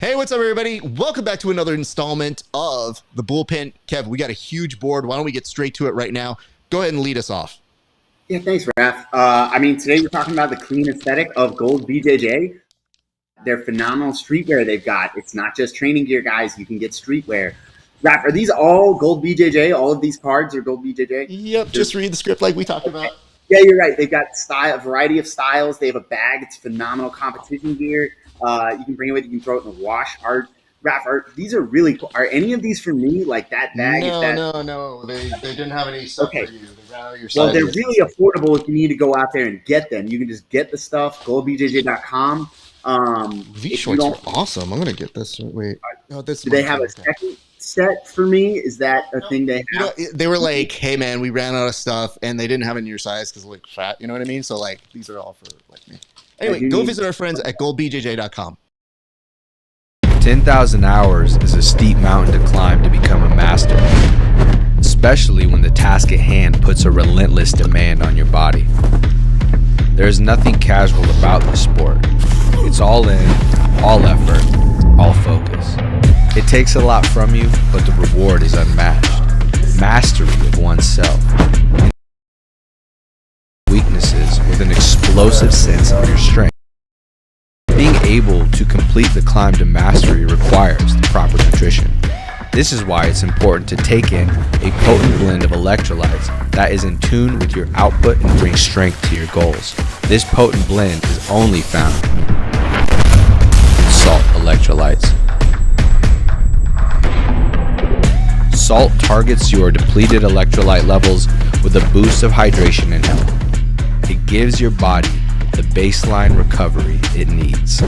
Hey, what's up, everybody? Welcome back to another installment of the Bullpen. Kev, we got a huge board. Why don't we get straight to it right now? Go ahead and lead us off. Yeah, thanks, Raf. Today we're talking about the clean aesthetic of gold BJJ. They're phenomenal streetwear they've got. It's not just training gear, guys. You can get streetwear. Raf, are these all gold BJJ? All of these cards are gold BJJ? Yep, just read the script like we talked about. Yeah, you're right. They've got a variety of styles. They have a bag. It's phenomenal competition gear. You can bring it with you. You can throw it in the wash. These are really cool. Are any of these for me? Like that bag? No. They didn't have any stuff for you. Well, they're really affordable if you need to go out there and get them. You can just get the stuff, goldbjj.com. These shorts are awesome. I'm going to get this. Wait. Do they have a second set for me? Is that a thing they have? They were like, hey, man, we ran out of stuff, and they didn't have it in your size because like fat. You know what I mean? So, like, these are all for like me. Anyway, go visit our friends at goldbjj.com. 10,000 hours is a steep mountain to climb to become a master, especially when the task at hand puts a relentless demand on your body. There is nothing casual about this sport. It's all in, all effort, all focus. It takes a lot from you, but the reward is unmatched. Mastery of oneself. Weaknesses with an explosive sense of your strength. Being able to complete the climb to mastery requires the proper nutrition. This is why it's important to take in a potent blend of electrolytes that is in tune with your output and brings strength to your goals. This potent blend is only found in salt electrolytes. Salt targets your depleted electrolyte levels with a boost of hydration and health. It gives your body the baseline recovery it needs.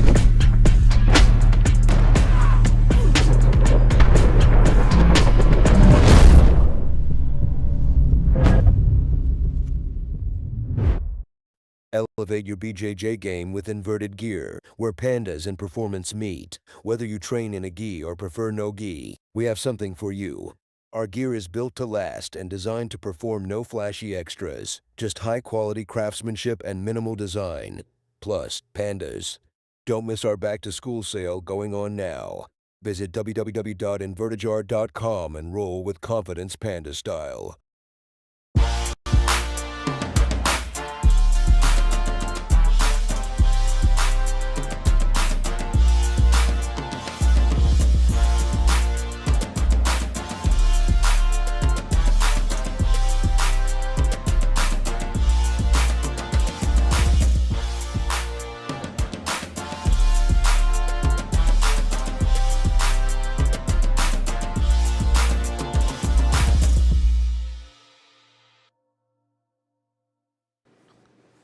Elevate your BJJ game with inverted gear, where pandas and performance meet. Whether you train in a gi or prefer no gi, we have something for you. Our gear is built to last and designed to perform no flashy extras, just high-quality craftsmanship and minimal design. Plus, pandas. Don't miss our back-to-school sale going on now. Visit www.invertijar.com and roll with confidence panda style.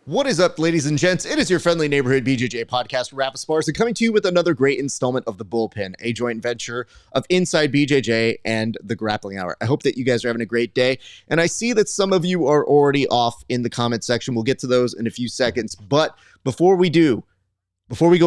What is up, ladies and gents? It is your friendly neighborhood BJJ podcast, RAF ESPARZA, coming to you with another great installment of the Bullpen, a joint venture of Inside BJJ and the Grappling Hour. I hope that you guys are having a great day, and I see that some of you are already off in the comment section. We'll get to those in a few seconds, but before we go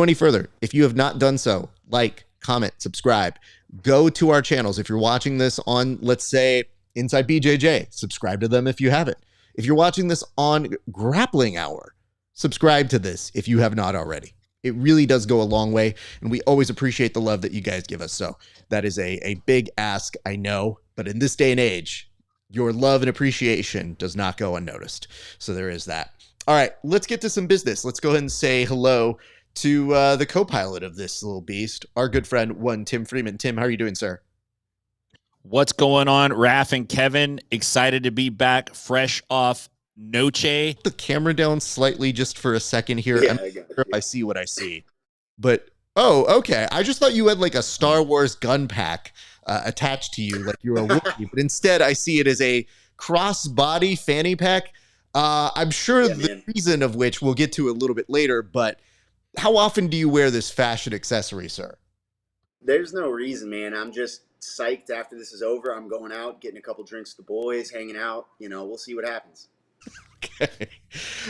any further, if you have not done so, like, comment, subscribe, go to our channels. If you're watching this on, let's say, Inside BJJ, subscribe to them if you haven't. If you're watching this on Grappling Hour, subscribe to this if you have not already. It really does go a long way, and we always appreciate the love that you guys give us. So that is a big ask, I know, but in this day and age, your love and appreciation does not go unnoticed. So there is that. All right, let's get to some business. Let's go ahead and say hello to the co-pilot of this little beast, our good friend, Tim Freeman. Tim, how are you doing, sir? What's going on, Raf and Kevin? Excited to be back, fresh off Noche. The camera down slightly just for a second here. Yeah, I'm not sure if I see what I see. But, oh, okay. I just thought you had like a Star Wars gun pack attached to you, like you're a Wookiee. But instead, I see it as a cross-body fanny pack. I'm sure the reason of which we'll get to a little bit later, but how often do you wear this fashion accessory, sir? There's no reason, man. I'm just psyched after this is over. I'm going out, getting a couple drinks with the boys, hanging out. We'll see what happens. Okay.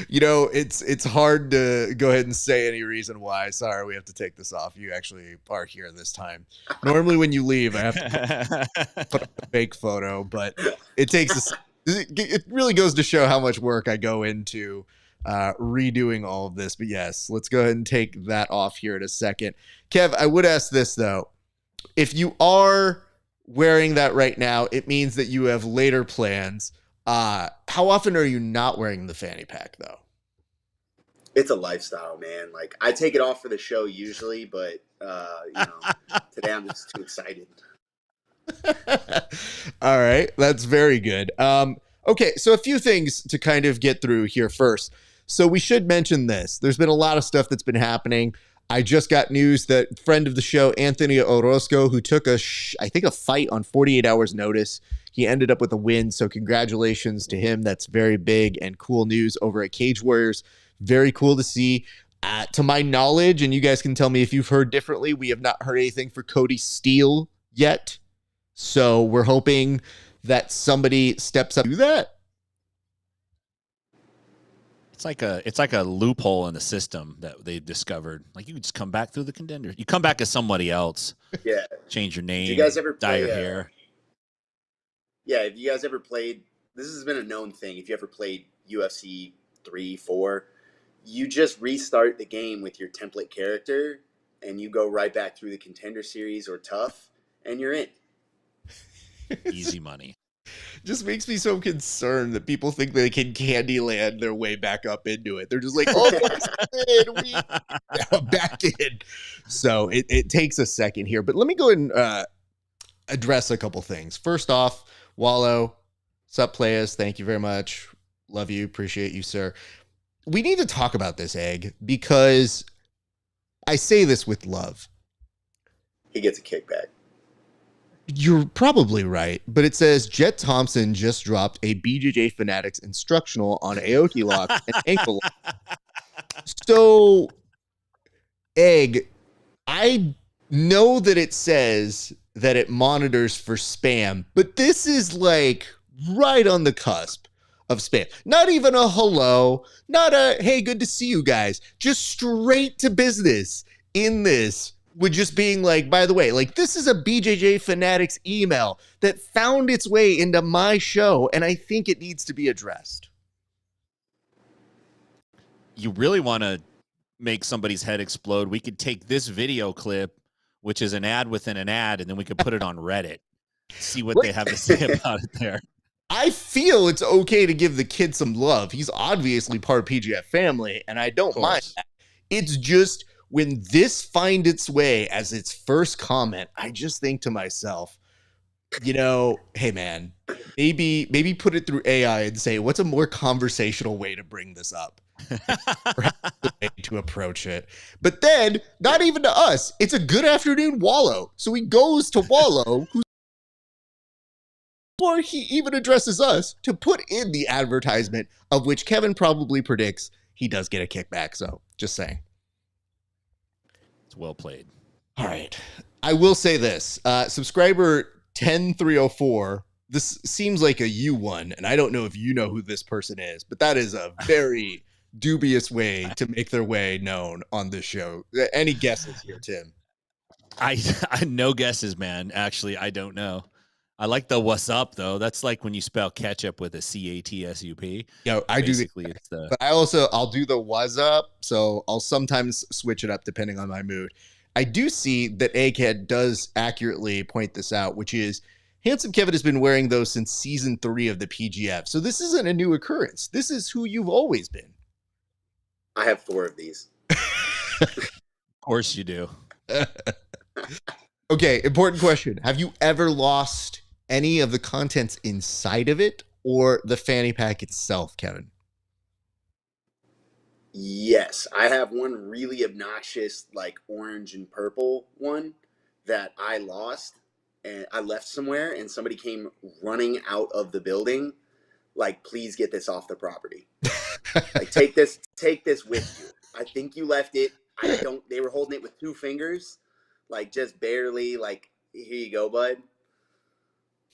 It's hard to go ahead and say any reason why. Sorry, we have to take this off. You actually are here this time. Normally when you leave, I have to put up a fake photo, but it really goes to show how much work I go into redoing all of this. But yes, let's go ahead and take that off here in a second. Kev, I would ask this though. If you are wearing that right now, it means that you have later plans. How often are you not wearing the fanny pack though? It's a lifestyle, man. Like, I take it off for the show usually, but today I'm just too excited. All right, that's very good. Okay, so a few things to kind of get through here first. So we should mention this. There's been a lot of stuff that's been happening. I just got news that friend of the show, Anthony Orozco, who took a fight on 48 hours notice, he ended up with a win. So congratulations to him. That's very big and cool news over at Cage Warriors. Very cool to see. To my knowledge, and you guys can tell me if you've heard differently, we have not heard anything for Cody Steele yet. So we're hoping that somebody steps up to do that. It's like a loophole in the system that they discovered. Like, you can just come back through the contender. You come back as somebody else. Yeah. Change your name. Do you guys ever dye play, your hair? Yeah. Have you guys ever played? This has been a known thing. If you ever played UFC 3, 4, you just restart the game with your template character, and you go right back through the contender series or tough, and you're in. Easy money. Just makes me so concerned that people think they can Candyland their way back up into it. They're just like, oh, back in. So it takes a second here, but let me go ahead and address a couple things. First off, Wallow, sup players, thank you very much. Love you, appreciate you, sir. We need to talk about this, Egg, because I say this with love. He gets a kickback. You're probably right, but it says Jet Thompson just dropped a BJJ Fanatics instructional on Aoki lock and ankle lock. So, Egg, I know that it says that it monitors for spam, but this is like right on the cusp of spam. Not even a hello, not a, hey, good to see you guys. Just straight to business in this. With just being like, by the way, like, this is a BJJ Fanatics email that found its way into my show, and I think it needs to be addressed. You really want to make somebody's head explode? We could take this video clip, which is an ad within an ad, and then we could put it on Reddit. See what they have to say about it there. I feel it's okay to give the kid some love. He's obviously part of PGF family, and I don't mind that. It's just, when this finds its way as its first comment, I just think to myself, hey man, maybe put it through AI and say, what's a more conversational way to bring this up? Perhaps the way to approach it. But then, not even to us, it's a good afternoon, Wallow. So he goes to Wallow, before he even addresses us, to put in the advertisement, of which Kevin probably predicts he does get a kickback. So just saying. Well played. All right. I will say this. Subscriber 10304, this seems like a you one, and I don't know if you know who this person is, but that is a very dubious way to make their way known on this show. Any guesses here, Tim? I no guesses, man. Actually, I don't know. I like the what's up, though. That's like when you spell ketchup with a CATSUP. Yeah, I Basically, do. It's the... But I'll do the what's up. So I'll sometimes switch it up depending on my mood. I do see that Egghead does accurately point this out, which is Handsome Kevin has been wearing those since season 3 of the PGF. So this isn't a new occurrence. This is who you've always been. I have 4 of these. Of course you do. Okay, important question. Have you ever lost any of the contents inside of it or the fanny pack itself, Kevin? Yes, I have one really obnoxious, like orange and purple one that I lost, and I left somewhere, and somebody came running out of the building, like, please get this off the property. Like, take this with you. I think you left it. They were holding it with 2 fingers, like, just barely, like, here you go, bud.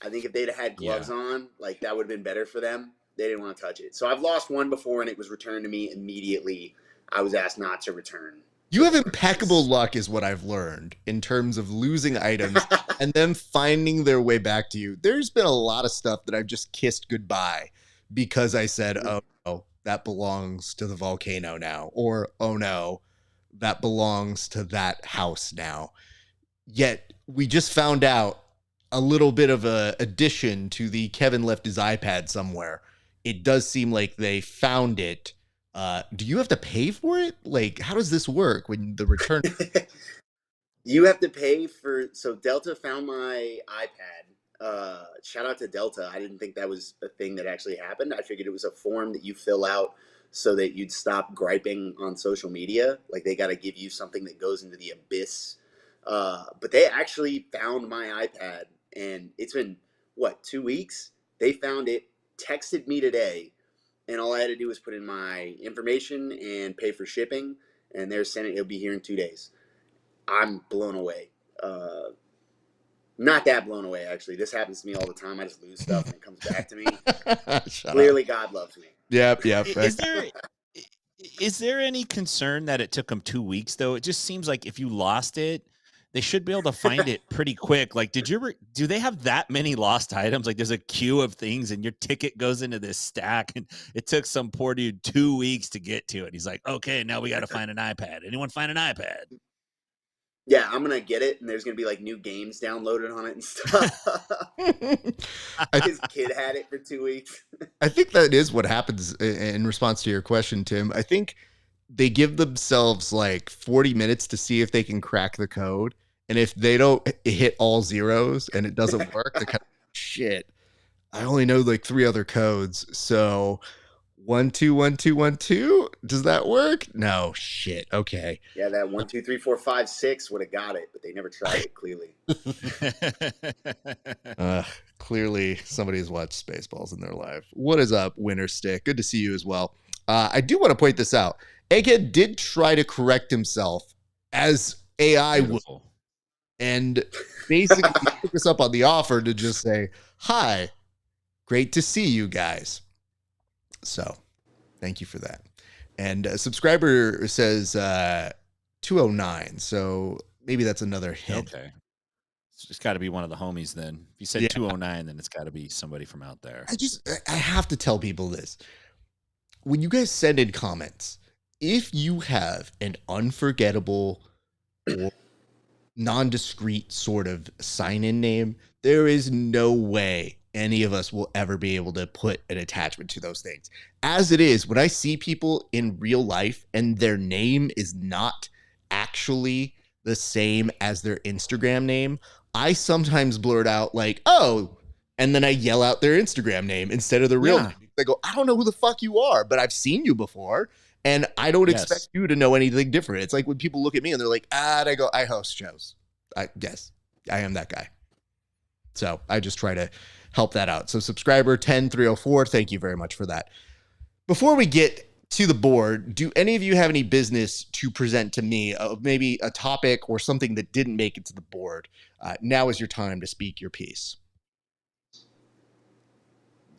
I think if they'd have had gloves on, like, that would have been better for them. They didn't want to touch it. So I've lost one before, and it was returned to me immediately. I was asked not to return. You have impeccable luck is what I've learned in terms of losing items and then finding their way back to you. There's been a lot of stuff that I've just kissed goodbye because I said, oh, that belongs to the volcano now, or oh no, that belongs to that house now. Yet we just found out a little bit of a addition to the Kevin left his iPad somewhere. It does seem like they found it. Do you have to pay for it? Like, how does this work when the return? You have to pay for. So Delta found my iPad. Shout out to Delta. I didn't think that was a thing that actually happened. I figured it was a form that you fill out so that you'd stop griping on social media. Like they got to give you something that goes into the abyss. But they actually found my iPad, and it's been, 2 weeks? They found it, texted me today, and all I had to do was put in my information and pay for shipping, and they're sending it'll be here in 2 days. I'm blown away. Not that blown away, actually. This happens to me all the time. I just lose stuff and it comes back to me. Clearly, God loves me. Yep. Is there any concern that it took them 2 weeks, though? It just seems like if you lost it, they should be able to find it pretty quick. Like, do they have that many lost items? Like, there's a queue of things, and your ticket goes into this stack, and it took some poor dude 2 weeks to get to it. He's like, okay, now we got to find an iPad. Anyone find an iPad? Yeah, I'm going to get it, and there's going to be, like, new games downloaded on it and stuff. His kid had it for 2 weeks. I think that is what happens in response to your question, Tim. I think they give themselves, like, 40 minutes to see if they can crack the code. And if they don't hit all zeros and it doesn't work, they're kind of, shit, I only know, like, 3 other codes. So 1 2 1 2 1 2, does that work? No, shit. Okay. Yeah, that 1 2 3 4 5 6 would have got it, but they never tried it. Clearly. Clearly, somebody has watched Spaceballs in their life. What is up, Winter Stick? Good to see you as well. I do want to point this out. Egghead did try to correct himself as AI would, and basically took us up on the offer to just say, "Hi, great to see you guys." So, thank you for that. And a subscriber says 209. So maybe that's another hint. Okay. It's got to be one of the homies then. If you said 209, then it's got to be somebody from out there. I have to tell people this. When you guys send in comments, if you have an unforgettable or nondiscrete sort of sign-in name, there is no way any of us will ever be able to put an attachment to those things. As it is, when I see people in real life and their name is not actually the same as their Instagram name, I sometimes blurt out like, "Oh," and then I yell out their Instagram name instead of the real name. They go, "I don't know who the fuck you are, but I've seen you before, and I don't expect you to know anything different." It's like when people look at me and they're like, and I go, "I host shows." I guess I am that guy. So I just try to help that out. So subscriber 10304, thank you very much for that. Before we get to the board, do any of you have any business to present to me of maybe a topic or something that didn't make it to the board? Now is your time to speak your piece.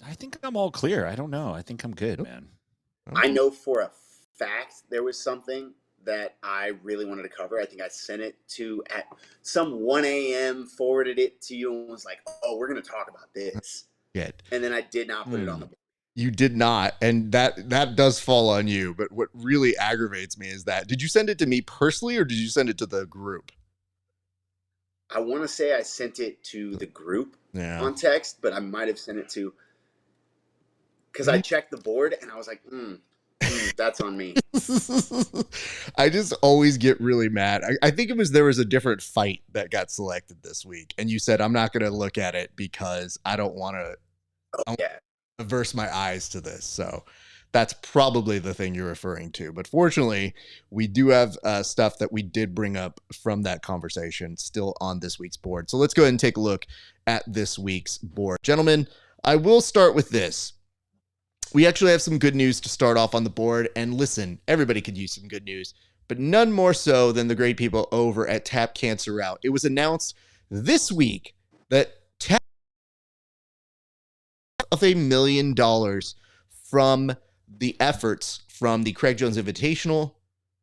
I think I'm all clear. I don't know. I think I'm good, man. I know for a fact there was something that I really wanted to cover. I think I sent it to at some 1 a.m., forwarded it to you, and was like, "Oh, we're going to talk about this." Good. And then I did not put it on the board. You did not, and that does fall on you. But what really aggravates me is that, did you send it to me personally or did you send it to the group? I want to say I sent it to the group on text, but I might have sent it to, because I checked the board and I was like, that's on me. I just always get really mad. I think there was a different fight that got selected this week, and you said, "I'm not going to look at it because I don't want to averse my eyes to this." So that's probably the thing you're referring to. But fortunately, we do have stuff that we did bring up from that conversation still on this week's board. So let's go ahead and take a look at this week's board. Gentlemen, I will start with this. We actually have some good news to start off on the board. And listen, everybody could use some good news, but none more so than the great people over at Tap Cancer Out. It was announced this week that Tap of $1 million from the efforts from the Craig Jones Invitational,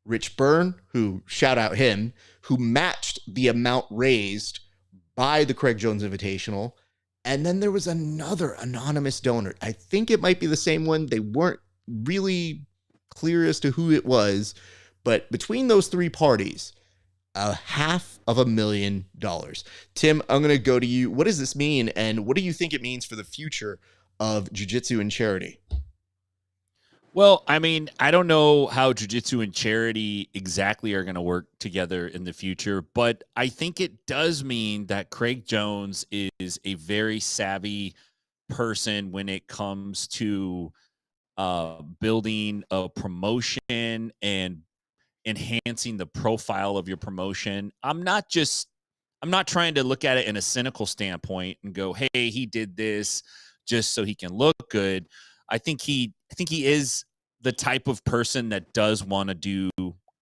Rich Byrne, who, shout out him, who matched the amount raised by the Craig Jones Invitational. And then there was another anonymous donor. I think it might be the same one. They weren't really clear as to who it was, but between those three parties, $500,000. Tim, I'm going to go to you. What does this mean, and what do you think it means for the future of jiu-jitsu and charity? Well, I mean, I don't know how jiu-jitsu and charity exactly are going to work together in the future, but I think it does mean that Craig Jones is a very savvy person when it comes to building a promotion and enhancing the profile of your promotion. I'm not trying to look at it in a cynical standpoint and go, hey, he did this just so he can look good. I think he is the type of person that does want to do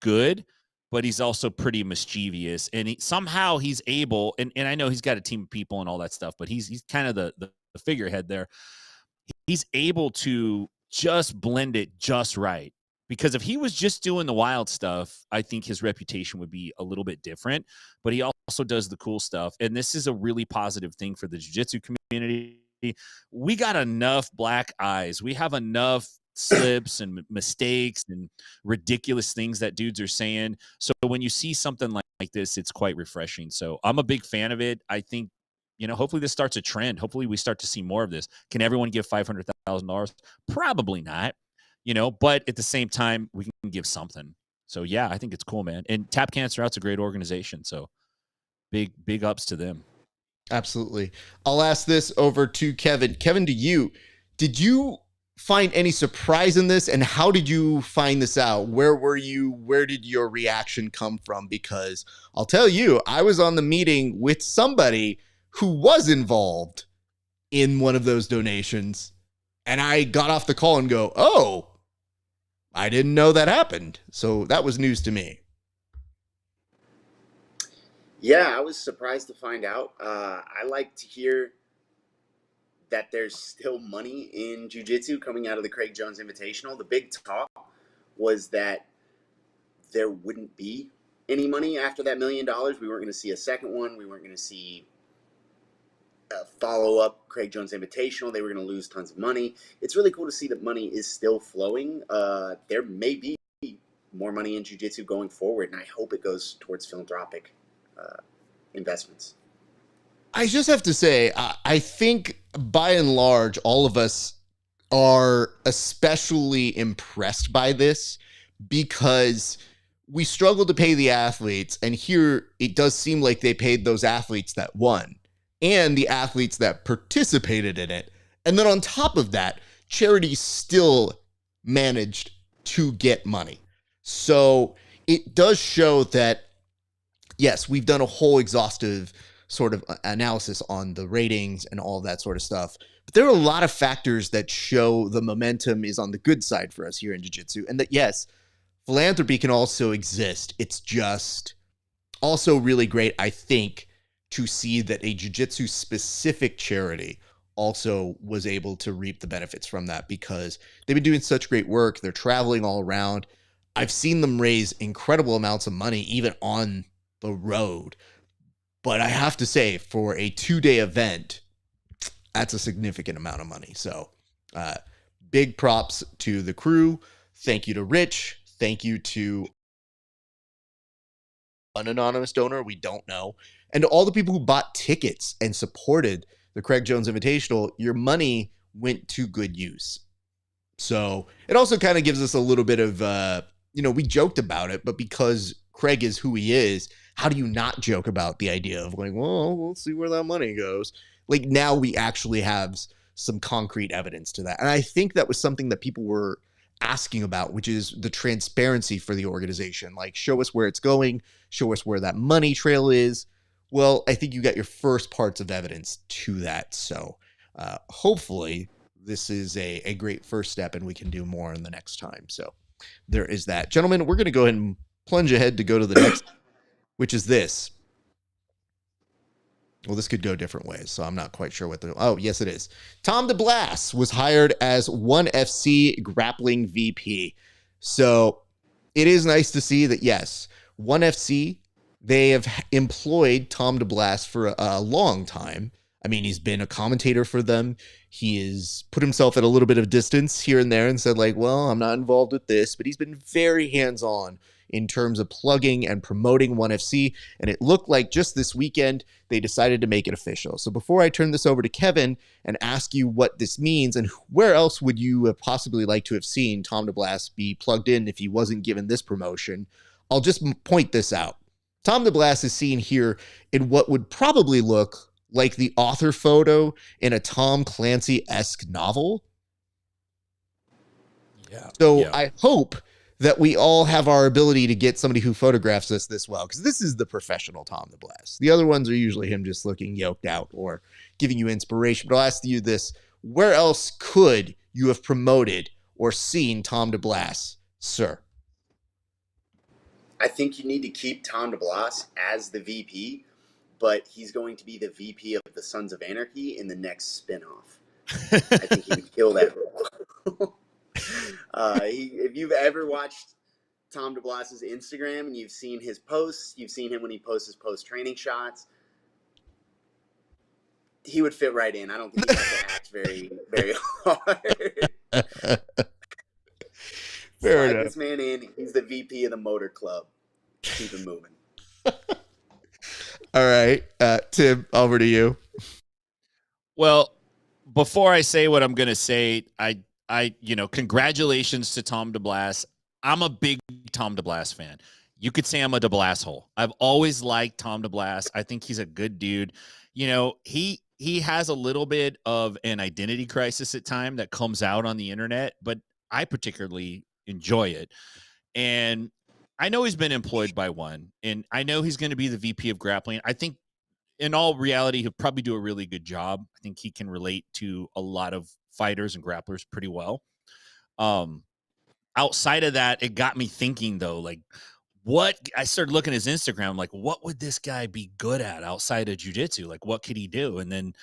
good, but he's also pretty mischievous. And somehow he's able, and I know he's got a team of people and all that stuff, but he's kind of the figurehead there. He's able to just blend it just right. Because if he was just doing the wild stuff, I think his reputation would be a little bit different. But he also does the cool stuff. And this is a really positive thing for the jiu-jitsu community. We got enough black eyes. We have enough slips and mistakes and ridiculous things that dudes are saying. So when you see something like this, it's quite refreshing. So I'm a big fan of it. I think, hopefully this starts a trend. Hopefully we start to see more of this. Can everyone give $500,000? Probably not. But at the same time, we can give something. So yeah, I think it's cool, man. And Tap Cancer Out's a great organization. So big ups to them. Absolutely. I'll ask this over to Kevin. Kevin, did you find any surprise in this? And how did you find this out? Where were you? Where did your reaction come from? Because I'll tell you, I was on the meeting with somebody who was involved in one of those donations. And I got off the call and go, oh, I didn't know that happened. So that was news to me. Yeah, I was surprised to find out. I like to hear that there's still money in jiu-jitsu coming out of the Craig Jones Invitational. The big talk was that there wouldn't be any money after that $1 million. We weren't going to see a second one. We weren't going to see a follow-up Craig Jones Invitational. They were going to lose tons of money. It's really cool to see that money is still flowing. There may be more money in jiu-jitsu going forward, and I hope it goes towards philanthropic investments. I just have to say, I think by and large, all of us are especially impressed by this because we struggle to pay the athletes. And here it does seem like they paid those athletes that won and the athletes that participated in it. And then on top of that, charity still managed to get money. So it does show that, yes, we've done a whole exhaustive sort of analysis on the ratings and all of that sort of stuff. But there are a lot of factors that show the momentum is on the good side for us here in jiu-jitsu. And that, yes, philanthropy can also exist. It's just also really great, I think, to see that a jiu-jitsu specific charity also was able to reap the benefits from that because they've been doing such great work. They're traveling all around. I've seen them raise incredible amounts of money, even on the road. But I have to say, for a 2-day event, that's a significant amount of money. So big props to the crew. Thank you to Rich. Thank you to an anonymous donor we don't know. And to all the people who bought tickets and supported the Craig Jones Invitational. Your money went to good use. So it also kind of gives us a little bit of, we joked about it, but because Craig is who he is, how do you not joke about the idea of like, well, we'll see where that money goes. Like now we actually have some concrete evidence to that. And I think that was something that people were asking about, which is the transparency for the organization. Like, show us where it's going, show us where that money trail is. Well, I think you got your first parts of evidence to that. So hopefully this is a great first step and we can do more in the next time. So there is that. Gentlemen, we're going to go ahead and plunge ahead to go to the next, which is this. Well, this could go different ways, so I'm not quite sure what the... Oh, yes, it is. Tom DeBlas was hired as ONE FC Grappling VP. So it is nice to see that, yes, ONE FC, they have employed Tom DeBlas for a long time. I mean, he's been a commentator for them. He has put himself at a little bit of distance here and there and said, like, well, I'm not involved with this, but he's been very hands-on in terms of plugging and promoting ONE FC. And it looked like just this weekend, they decided to make it official. So before I turn this over to Kevin and ask you what this means and where else would you have possibly like to have seen Tom DeBlas be plugged in if he wasn't given this promotion, I'll just point this out. Tom DeBlas is seen here in what would probably look like the author photo in a Tom Clancy-esque novel. Yeah. So yeah. I hope that we all have our ability to get somebody who photographs us this well, because this is the professional Tom DeBlas. The other ones are usually him just looking yoked out or giving you inspiration. But I'll ask you this. Where else could you have promoted or seen Tom DeBlas, sir? I think you need to keep Tom DeBlas as the VP, but he's going to be the VP of the Sons of Anarchy in the next spinoff. I think he would kill that role. If you've ever watched Tom DeBlas's Instagram and you've seen his posts, you've seen him when he posts his post-training shots, he would fit right in. I don't think he has to act very, very hard. Fair enough. This man in, he's the VP of the Motor Club. Keep him moving. All right, Tim, over to you. Well, before I say what I'm going to say, congratulations to Tom DeBlas. I'm a big Tom DeBlas fan. You could say I'm a DeBlas hole. I've always liked Tom DeBlas. I think he's a good dude. You know, he has a little bit of an identity crisis at time that comes out on the internet, but I particularly enjoy it. And I know he's been employed by ONE, and I know he's going to be the VP of grappling. I think in all reality, he'll probably do a really good job. I think he can relate to a lot of fighters and grapplers pretty well. Outside of that, it got me thinking though, like I started looking at his Instagram, like what would this guy be good at outside of jiu-jitsu? Like what could he do? And then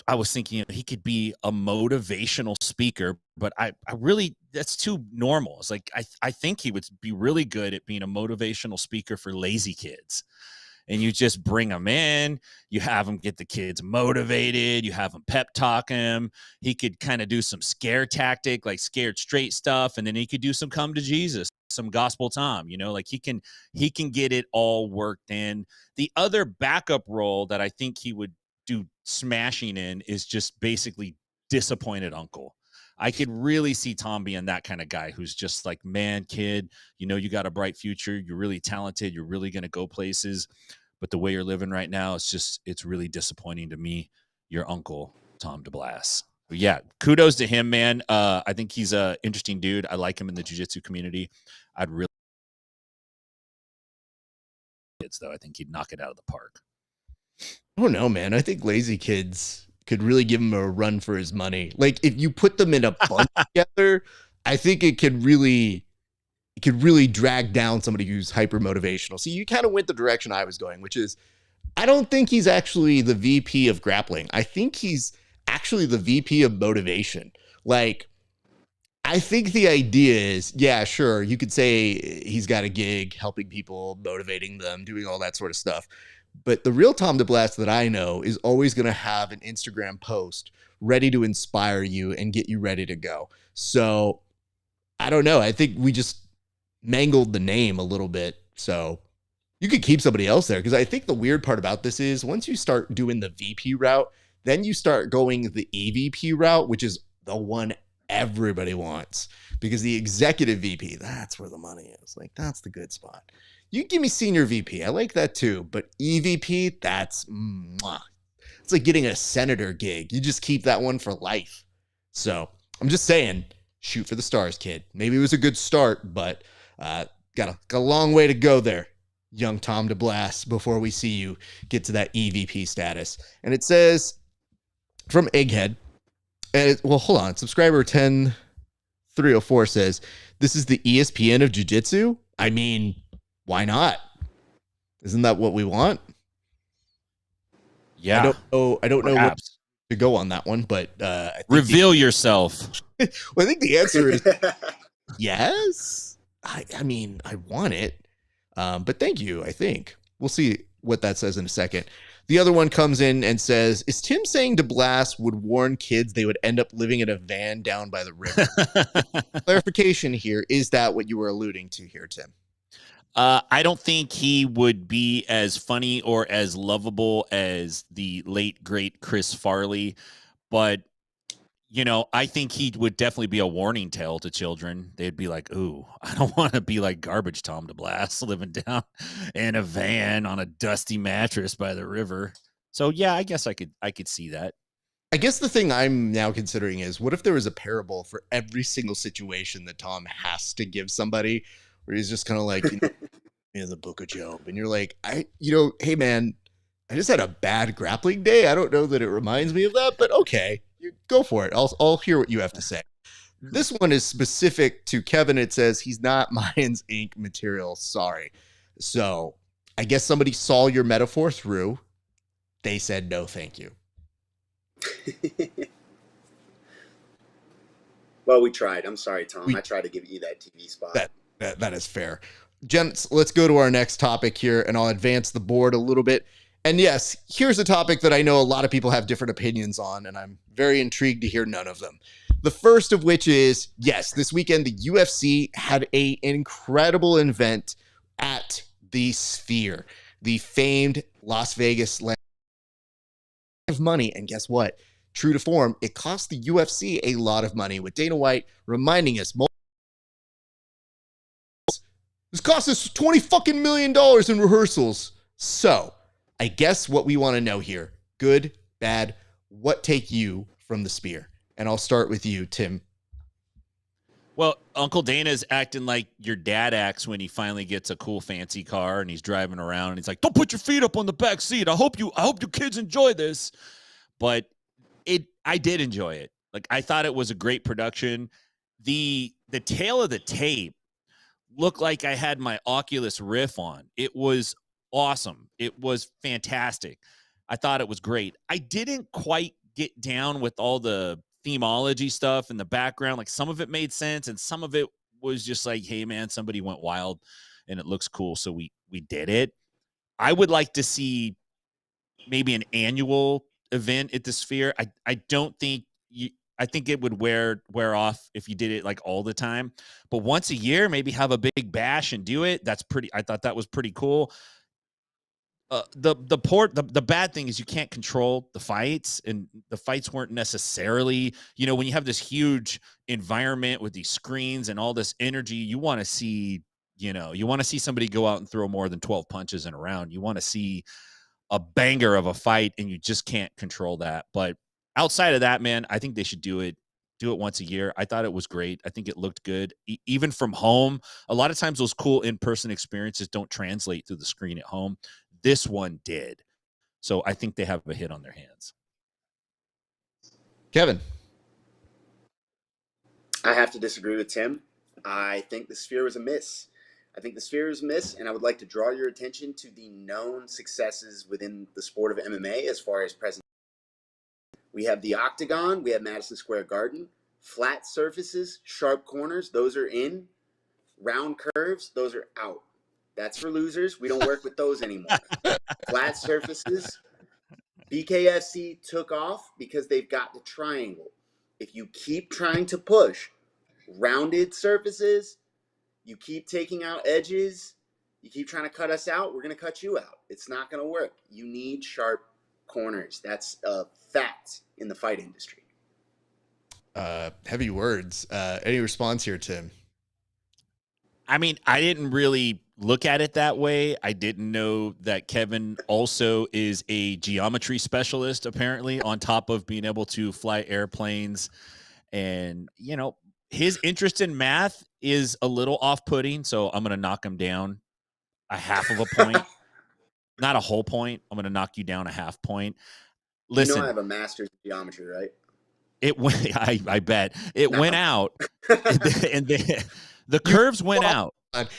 I was thinking he could be a motivational speaker, but I really, that's too normal. It's like, I think he would be really good at being a motivational speaker for lazy kids. And you just bring them in, you have them get the kids motivated, you have them pep talk him. He could kind of do some scare tactic, like scared straight stuff. And then he could do some come to Jesus, some gospel Tom, like he can get it all worked in. The other backup role that I think he would do smashing in is just basically disappointed uncle. I could really see Tom being that kind of guy who's just like, man, kid, you got a bright future. You're really talented. You're really going to go places. But the way you're living right now, it's really disappointing to me. Your uncle, Tom DeBlas. But yeah, kudos to him, man. I think he's an interesting dude. I like him in the jiu-jitsu community. I'd really, though, I think he'd knock it out of the park. I don't know, man. I think lazy kids could really give him a run for his money. Like if you put them in a bunch together, I think it could really drag down somebody who's hyper motivational. See, you kind of went the direction I was going, which is I don't think he's actually the VP of grappling. I think he's actually the VP of motivation. Like, I think the idea is, yeah, sure, you could say he's got a gig helping people, motivating them, doing all that sort of stuff. But the real Tom DeBlas that I know is always going to have an Instagram post ready to inspire you and get you ready to go. So I don't know. I think we just mangled the name a little bit. So you could keep somebody else there, because I think the weird part about this is once you start doing the VP route, then you start going the EVP route, which is the one everybody wants, because the executive VP, that's where the money is. Like, that's the good spot. You give me senior VP. I like that too. But EVP, that's mwah. It's like getting a senator gig. You just keep that one for life. So I'm just saying, shoot for the stars, kid. Maybe it was a good start, but got a long way to go there, young Tom DeBlas, before we see you get to that EVP status. And it says from Egghead, and well, hold on. Subscriber 10304 says, this is the ESPN of jiu-jitsu? I mean, why not? Isn't that what we want? Yeah. I don't know what to go on that one, but I think reveal yourself. Well, I think the answer is yes. I mean, I want it. But thank you, I think. We'll see what that says in a second. The other one comes in and says, is Tim saying DeBlas would warn kids they would end up living in a van down by the river? Clarification here. Is that what you were alluding to here, Tim? I don't think he would be as funny or as lovable as the late, great Chris Farley. But, you know, I think he would definitely be a warning tale to children. They'd be like, ooh, I don't want to be like Garbage Tom DeBlas living down in a van on a dusty mattress by the river. So, yeah, I guess I could see that. I guess the thing I'm now considering is, what if there was a parable for every single situation that Tom has to give somebody, where he's just kind of like, you know, in the book of Job, and you're like, hey man, I just had a bad grappling day. I don't know that it reminds me of that, but okay, you go for it. I'll hear what you have to say. This one is specific to Kevin. It says he's not Mayans Inc. material. Sorry. So I guess somebody saw your metaphor through. They said no, thank you. Well, we tried. I'm sorry, Tom. I tried to give you that TV spot. That is fair. Gents, let's go to our next topic here, and I'll advance the board a little bit. And yes, here's a topic that I know a lot of people have different opinions on, and I'm very intrigued to hear none of them. The first of which is, yes, this weekend the UFC had an incredible event at the Sphere, the famed Las Vegas land of money. And guess what? True to form, it cost the UFC a lot of money, with Dana White reminding us this cost us $20 million in rehearsals. So I guess what we want to know here, good, bad, what take you from the Sphere? And I'll start with you, Tim. Well, Uncle Dana's acting like your dad acts when he finally gets a cool fancy car and he's driving around and he's like, don't put your feet up on the back seat. I hope you kids enjoy this. But I did enjoy it. Like, I thought it was a great production. The tail of the tape looked like I had my Oculus Rift on. It was awesome. It was fantastic. I thought it was great. I didn't quite get down with all the themology stuff in the background. Like, some of it made sense and some of it was just like, hey man, somebody went wild and it looks cool, so we did it. I would like to see maybe an annual event at the Sphere. I don't think I think it would wear off if you did it like all the time, but once a year, maybe have a big bash and do it. I thought that was pretty cool. The bad thing is you can't control the fights, and the fights weren't necessarily, when you have this huge environment with these screens and all this energy, you want to see somebody go out and throw more than 12 punches in a round. You want to see a banger of a fight, and you just can't control that. But outside of that, man, I think they should do it once a year. I thought it was great. I think it looked good. Even from home, a lot of times those cool in-person experiences don't translate through the screen at home. This one did. So I think they have a hit on their hands. Kevin. I have to disagree with Tim. I think the Sphere was a miss. And I would like to draw your attention to the known successes within the sport of MMA as far as present. We have the Octagon, we have Madison Square Garden, flat surfaces, sharp corners, those are in. Round curves, those are out. That's for losers. We don't work with those anymore. Flat surfaces, BKFC took off because they've got the triangle. If you keep trying to push rounded surfaces, you keep taking out edges, you keep trying to cut us out, we're going to cut you out. It's not going to work. You need sharp corners. That's a fact in the fight industry. Heavy words. Any response here, Tim? I mean, I didn't really look at it that way. I didn't know that Kevin also is a geometry specialist, apparently, on top of being able to fly airplanes. And, his interest in math is a little off-putting, so I'm going to knock him down a half of a point. Not a whole point. I'm going to knock you down a half point. Listen, I have a master's in geometry, right? It went. I bet it went out, and the curves went out.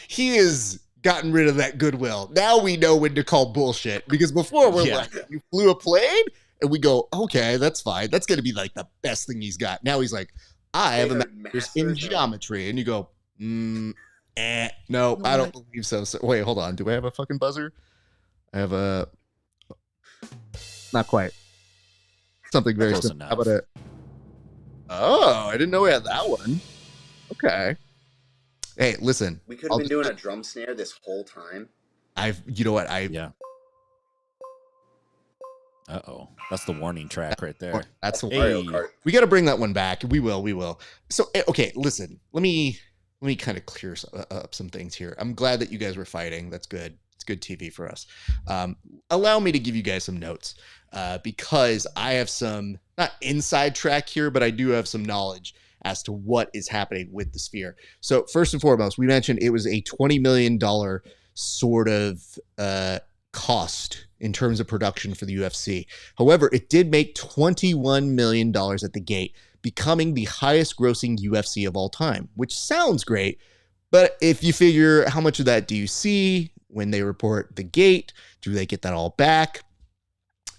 He has gotten rid of that goodwill. Now we know when to call bullshit, because before we're like, you flew a plane, and we go, okay, that's fine. That's going to be like the best thing he's got. Now he's like, I have a master's in geometry, and you go, no, I don't believe so. Wait, hold on. Do I have a fucking buzzer? I have a. Not quite. Something very Close simple. How enough. about it? Oh, I didn't know we had that one. Okay. Hey, listen. We could have been doing a drum snare this whole time. You know what? Yeah. Uh-oh. That's the warning track right there. That's the Hey. We got to bring that one back. We will. So, okay, listen. Let me kind of clear up some things here. I'm glad that you guys were fighting. That's good. It's good TV for us. Allow me to give you guys some notes because I have some, not inside track here, but I do have some knowledge as to what is happening with the Sphere. So first and foremost, we mentioned it was a $20 million sort of cost in terms of production for the UFC. However, it did make $21 million at the gate, becoming the highest grossing UFC of all time, which sounds great. But if you figure how much of that do you see when they report the gate, do they get that all back?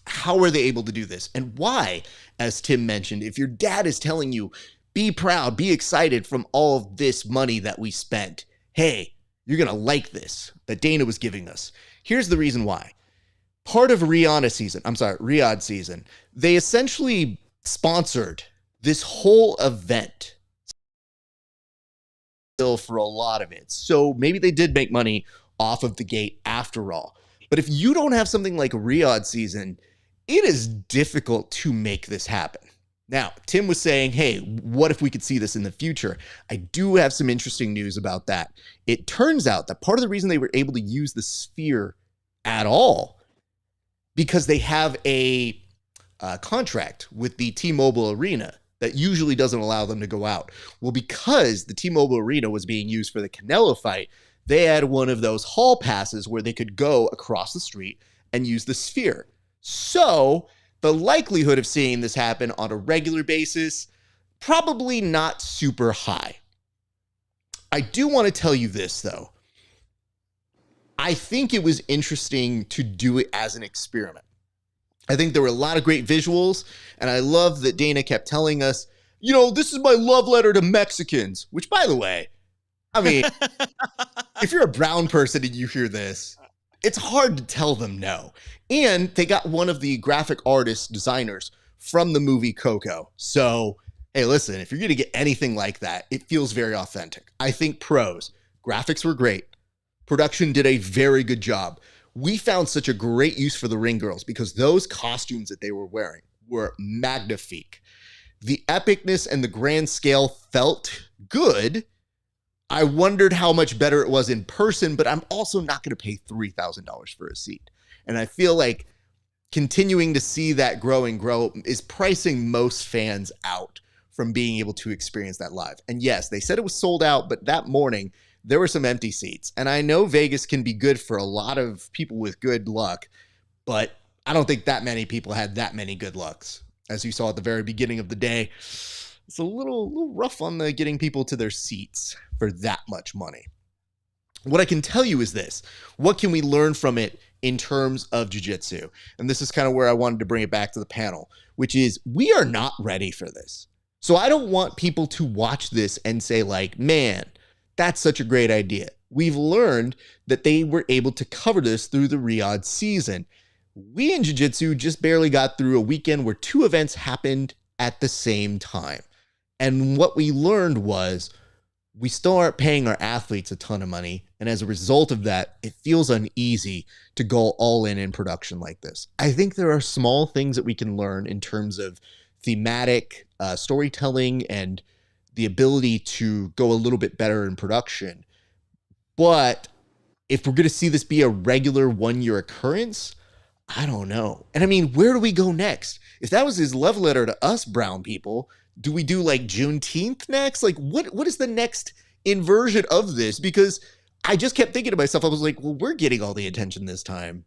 How are they able to do this? And why, as Tim mentioned, if your dad is telling you, be proud, be excited from all of this money that we spent, hey, you're going to like this that Dana was giving us. Here's the reason why. Part of Riyadh season, they essentially sponsored this whole event for a lot of it. So maybe they did make money off of the gate after all. But if you don't have something like Riyadh season, it is difficult to make this happen. Now, Tim was saying, hey, what if we could see this in the future? I do have some interesting news about that. It turns out that part of the reason they were able to use the Sphere at all, because they have a contract with the T-Mobile Arena that usually doesn't allow them to go out. Well, because the T-Mobile Arena was being used for the Canelo fight, they had one of those hall passes where they could go across the street and use the Sphere. So the likelihood of seeing this happen on a regular basis, probably not super high. I do want to tell you this, though. I think it was interesting to do it as an experiment. I think there were a lot of great visuals, and I love that Dana kept telling us, you know, this is my love letter to Mexicans, which, by the way, I mean, if you're a brown person and you hear this, it's hard to tell them no. And they got one of the graphic artist designers from the movie Coco. So, hey, listen, if you're going to get anything like that, it feels very authentic. I think pros, graphics were great. Production did a very good job. We found such a great use for the ring girls because those costumes that they were wearing were magnifique. The epicness and the grand scale felt good. I wondered how much better it was in person, but I'm also not going to pay $3,000 for a seat. And I feel like continuing to see that grow and grow is pricing most fans out from being able to experience that live. And yes, they said it was sold out, but that morning there were some empty seats. And I know Vegas can be good for a lot of people with good luck, but I don't think that many people had that many good lucks. As you saw at the very beginning of the day, it's a little rough on the getting people to their seats for that much money. What I can tell you is this. What can we learn from it in terms of jiu-jitsu? And this is kind of where I wanted to bring it back to the panel, which is we are not ready for this. So I don't want people to watch this and say like, man, that's such a great idea. We've learned that they were able to cover this through the Riyadh season. We in jiu-jitsu just barely got through a weekend where two events happened at the same time. And what we learned was we still aren't paying our athletes a ton of money. And as a result of that, it feels uneasy to go all in production like this. I think there are small things that we can learn in terms of thematic storytelling and the ability to go a little bit better in production. But if we're going to see this be a regular one-year occurrence, I don't know. And I mean, where do we go next? If that was his love letter to us brown people, do we do like Juneteenth next? Like what is the next inversion of this? Because I just kept thinking to myself, I was like, well, we're getting all the attention this time.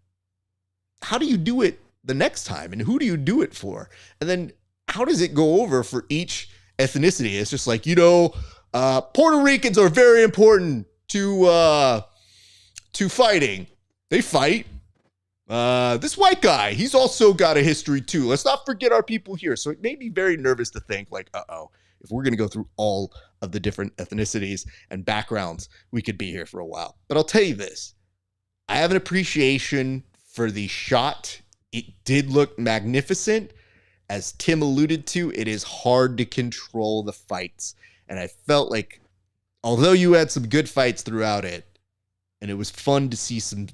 How do you do it the next time? And who do you do it for? And then how does it go over for each ethnicity? It's just like, you know, Puerto Ricans are very important to fighting. They fight. This white guy, he's also got a history too. Let's not forget our people here. So it made me very nervous to think like, if we're going to go through all of the different ethnicities and backgrounds, we could be here for a while. But I'll tell you this, I have an appreciation for the shot It did look magnificent. As Tim alluded to, it is hard to control the fights. And I felt like, although you had some good fights throughout it, and it was fun to see some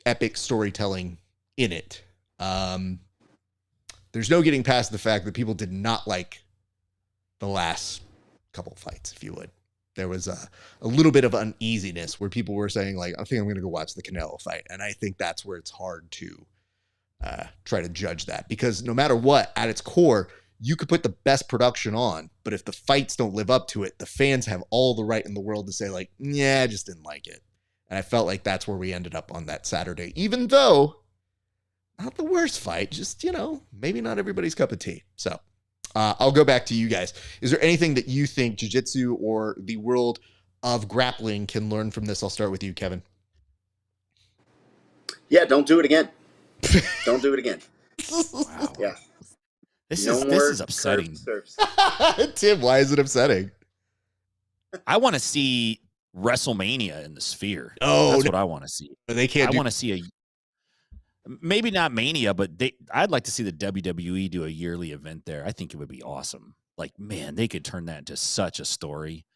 epic storytelling in it, there's no getting past the fact that people did not like the last couple of fights, if you would. There was a little bit of uneasiness where people were saying, like, I think I'm going to go watch the Canelo fight. And I think that's where it's hard to try to judge that, because no matter what, at its core, you could put the best production on, but if the fights don't live up to it, the fans have all the right in the world to say, like, yeah, I just didn't like it. And I felt like that's where we ended up on that Saturday, even though not the worst fight, just, maybe not everybody's cup of tea. So I'll go back to you guys. Is there anything that you think jiu-jitsu or the world of grappling can learn from this? I'll start with you, Kevin. Yeah, don't do it again. Don't do it again. Wow. Yeah. This is upsetting. Tim, why is it upsetting? I want to see WrestleMania in the Sphere. Oh, that's what I want to see. But they can't. I want to see maybe not Mania, but I'd like to see the WWE do a yearly event there. I think it would be awesome. Like, man, they could turn that into such a story.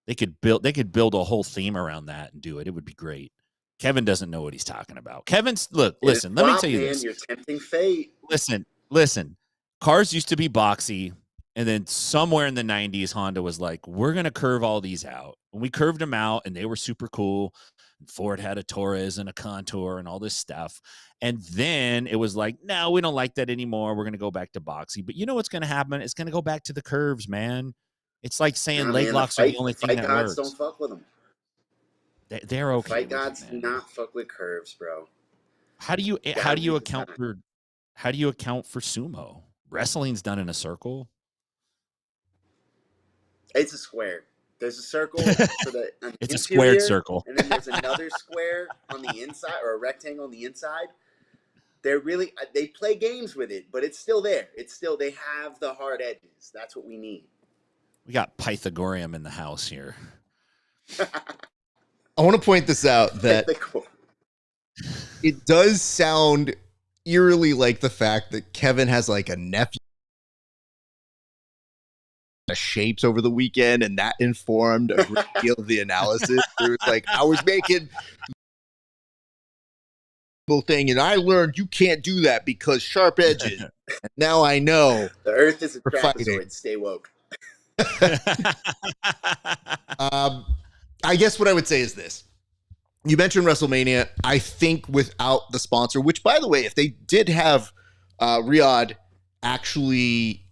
They could build a whole theme around that and do it. It would be great. Kevin doesn't know what he's talking about. Listen, let me tell you this. You're tempting fate. Listen. Cars used to be boxy, and then somewhere in the 90s, Honda was like, we're going to curve all these out. And we curved them out, and they were super cool. And Ford had a Taurus and a Contour and all this stuff. And then it was like, no, we don't like that anymore. We're going to go back to boxy. But you know what's going to happen? It's going to go back to the curves, man. It's like saying leg locks are the only thing that works. Don't fuck with them. They're okay. Fight gods do not fuck with curves, bro. How do you account for sumo? Wrestling's done in a circle. It's a square. There's a circle for the it's a squared circle, and then there's another square on the inside, or a rectangle on the inside. They play games with it, but it's still there. They have the hard edges. That's what we need. We got Pythagorean in the house here. I want to point this out that it does sound eerily like the fact that Kevin has like a nephew shapes over the weekend, and that informed a great deal of the analysis. It was like, I was making thing, and I learned you can't do that because sharp edges. And now I know the earth is a trapezoid. Stay woke. I guess what I would say is this. You mentioned WrestleMania. I think without the sponsor, which, by the way, if they did have Riyadh actually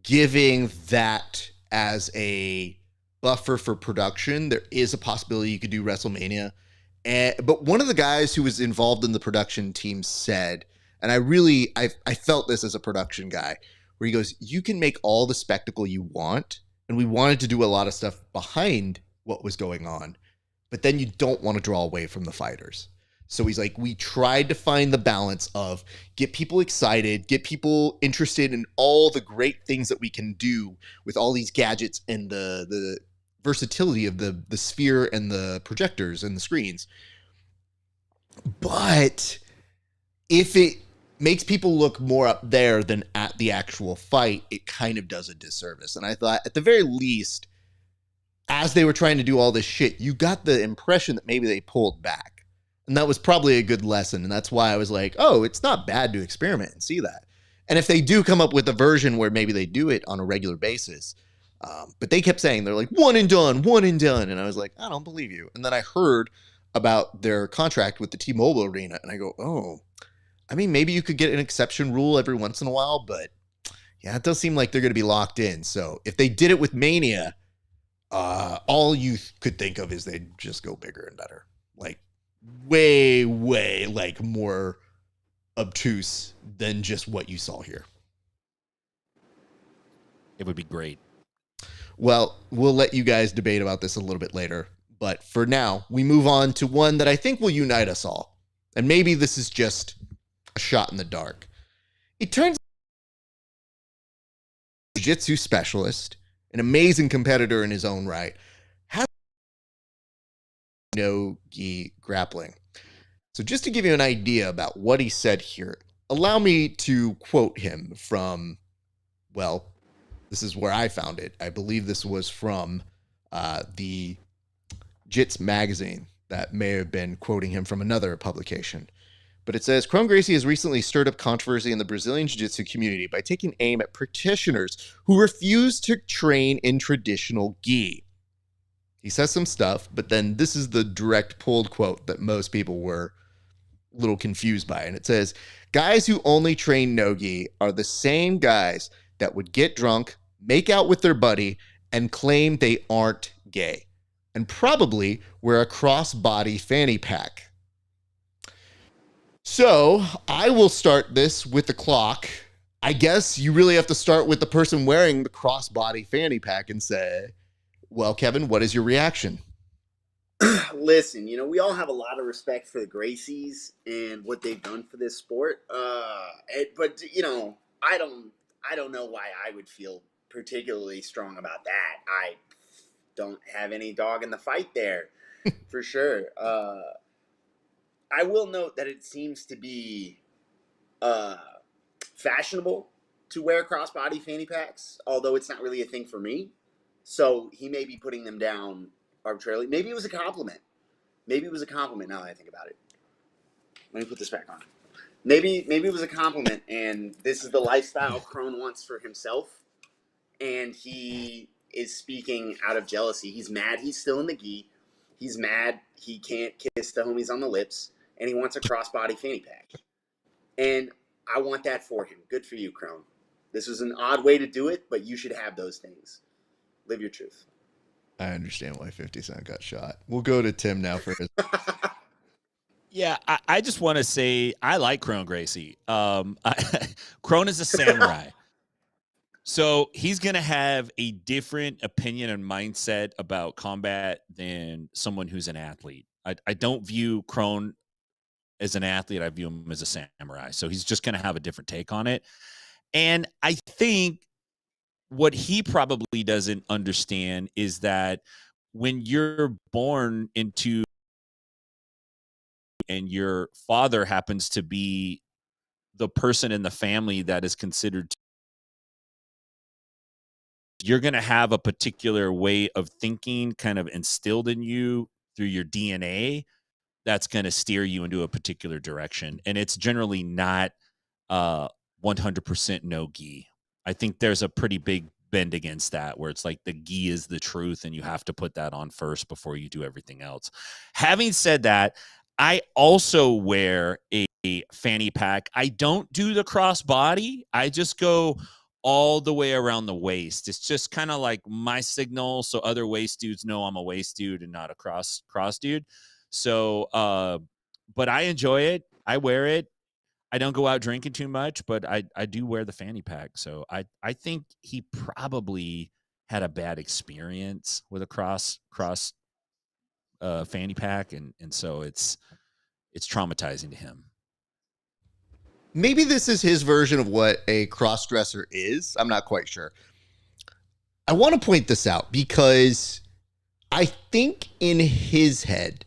giving that as a buffer for production, there is a possibility you could do WrestleMania. But one of the guys who was involved in the production team said, and I felt this as a production guy, where he goes, you can make all the spectacle you want. And we wanted to do a lot of stuff behind what was going on, but then you don't want to draw away from the fighters. So he's like, we tried to find the balance of get people excited, get people interested in all the great things that we can do with all these gadgets and the versatility of the sphere and the projectors and the screens. But if it makes people look more up there than at the actual fight, it kind of does a disservice. And I thought, at the very least, as they were trying to do all this shit, you got the impression that maybe they pulled back. And that was probably a good lesson. And that's why I was like, oh, it's not bad to experiment and see that. And if they do come up with a version where maybe they do it on a regular basis, but they kept saying, they're like, one and done. And I was like, I don't believe you. And then I heard about their contract with the T-Mobile Arena, and I go, oh, I mean, maybe you could get an exception rule every once in a while, but yeah, it does seem like they're going to be locked in. So if they did it with Mania, all you could think of is they'd just go bigger and better. Like way, like more obtuse than just what you saw here. It would be great. Well, we'll let you guys debate about this a little bit later. But for now, we move on to one that I think will unite us all. And maybe this is just a shot in the dark. It turns out a jiu-jitsu specialist, an amazing competitor in his own right, has no gi grappling. So just to give you an idea about what he said here, Allow me to quote him from, well, this is where I found it. I believe this was from the Jits magazine that may have been quoting him from another publication. But it says, Kron Gracie has recently stirred up controversy in the Brazilian Jiu-Jitsu community by taking aim at practitioners who refuse to train in traditional gi. He says some stuff, but then this is the direct pulled quote that most people were a little confused by. And it says, guys who only train no-gi are the same guys that would get drunk, make out with their buddy, and claim they aren't gay, and probably wear a cross-body fanny pack. So I will start this with the clock. I guess you really have to start with the person wearing the cross-body fanny pack and say, well, Kevin, what is your reaction? Listen, we all have a lot of respect for the Gracies and what they've done for this sport. But I don't know why I would feel particularly strong about that. I don't have any dog in the fight there, for sure. I will note that it seems to be fashionable to wear crossbody fanny packs, although it's not really a thing for me. So he may be putting them down arbitrarily. Maybe it was a compliment. Maybe it was a compliment now that I think about it. Let me put this back on. Maybe it was a compliment, and this is the lifestyle Kron wants for himself, and he is speaking out of jealousy. He's mad he's still in the gi. He's mad he can't kiss the homies on the lips, and he wants a crossbody fanny pack. And I want that for him. Good for you, Kron. This was an odd way to do it, but you should have those things. Live your truth. I understand why 50 Cent got shot. We'll go to Tim now for his. Yeah, I just want to say I like Kron Gracie. Kron is a samurai. So he's going to have a different opinion and mindset about combat than someone who's an athlete. I don't view Kron as an athlete. I view him as a samurai. So he's just going to have a different take on it. And I think what he probably doesn't understand is that when you're born into and your father happens to be the person in the family that is considered, you're going to have a particular way of thinking kind of instilled in you through your DNA that's going to steer you into a particular direction. And it's generally not 100% no gi. I think there's a pretty big bend against that where it's like the gi is the truth and you have to put that on first before you do everything else. Having said that, I also wear a fanny pack. I don't do the crossbody. I just go all the way around the waist. It's just kind of like my signal so other waist dudes know I'm a waist dude and not a cross dude. So, but I enjoy it. I wear it. I don't go out drinking too much, but I do wear the fanny pack. So I think he probably had a bad experience with a cross fanny pack, and so it's traumatizing to him. Maybe this is his version of what a cross-dresser is. I'm not quite sure. I want to point this out because I think in his head,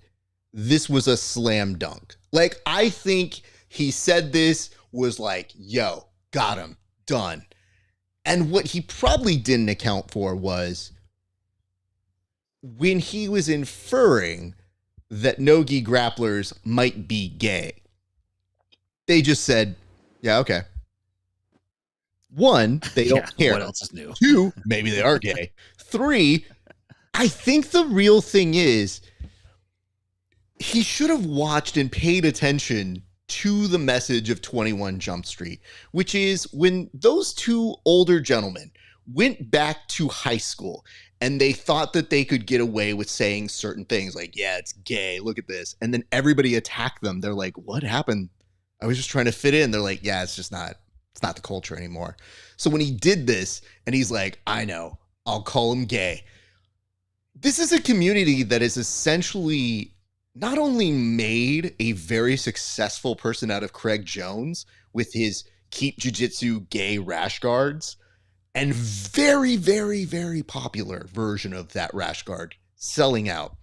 this was a slam dunk. Like, I think he said this was like, yo, got him, done. And what he probably didn't account for was when he was inferring that no-gi grapplers might be gay. They just said, yeah, okay. One, they don't care. What else is new? Two, maybe they are gay. Three, I think the real thing is he should have watched and paid attention to the message of 21 Jump Street, which is when those two older gentlemen went back to high school and they thought that they could get away with saying certain things like, yeah, it's gay, look at this. And then everybody attacked them. They're like, what happened? I was just trying to fit in. They're like, yeah, it's not the culture anymore. So when he did this and he's like, I know, I'll call him gay. This is a community that is essentially not only made a very successful person out of Craig Jones with his Keep Jiu-Jitsu gay rash guards, and very, very, very popular version of that rash guard selling out.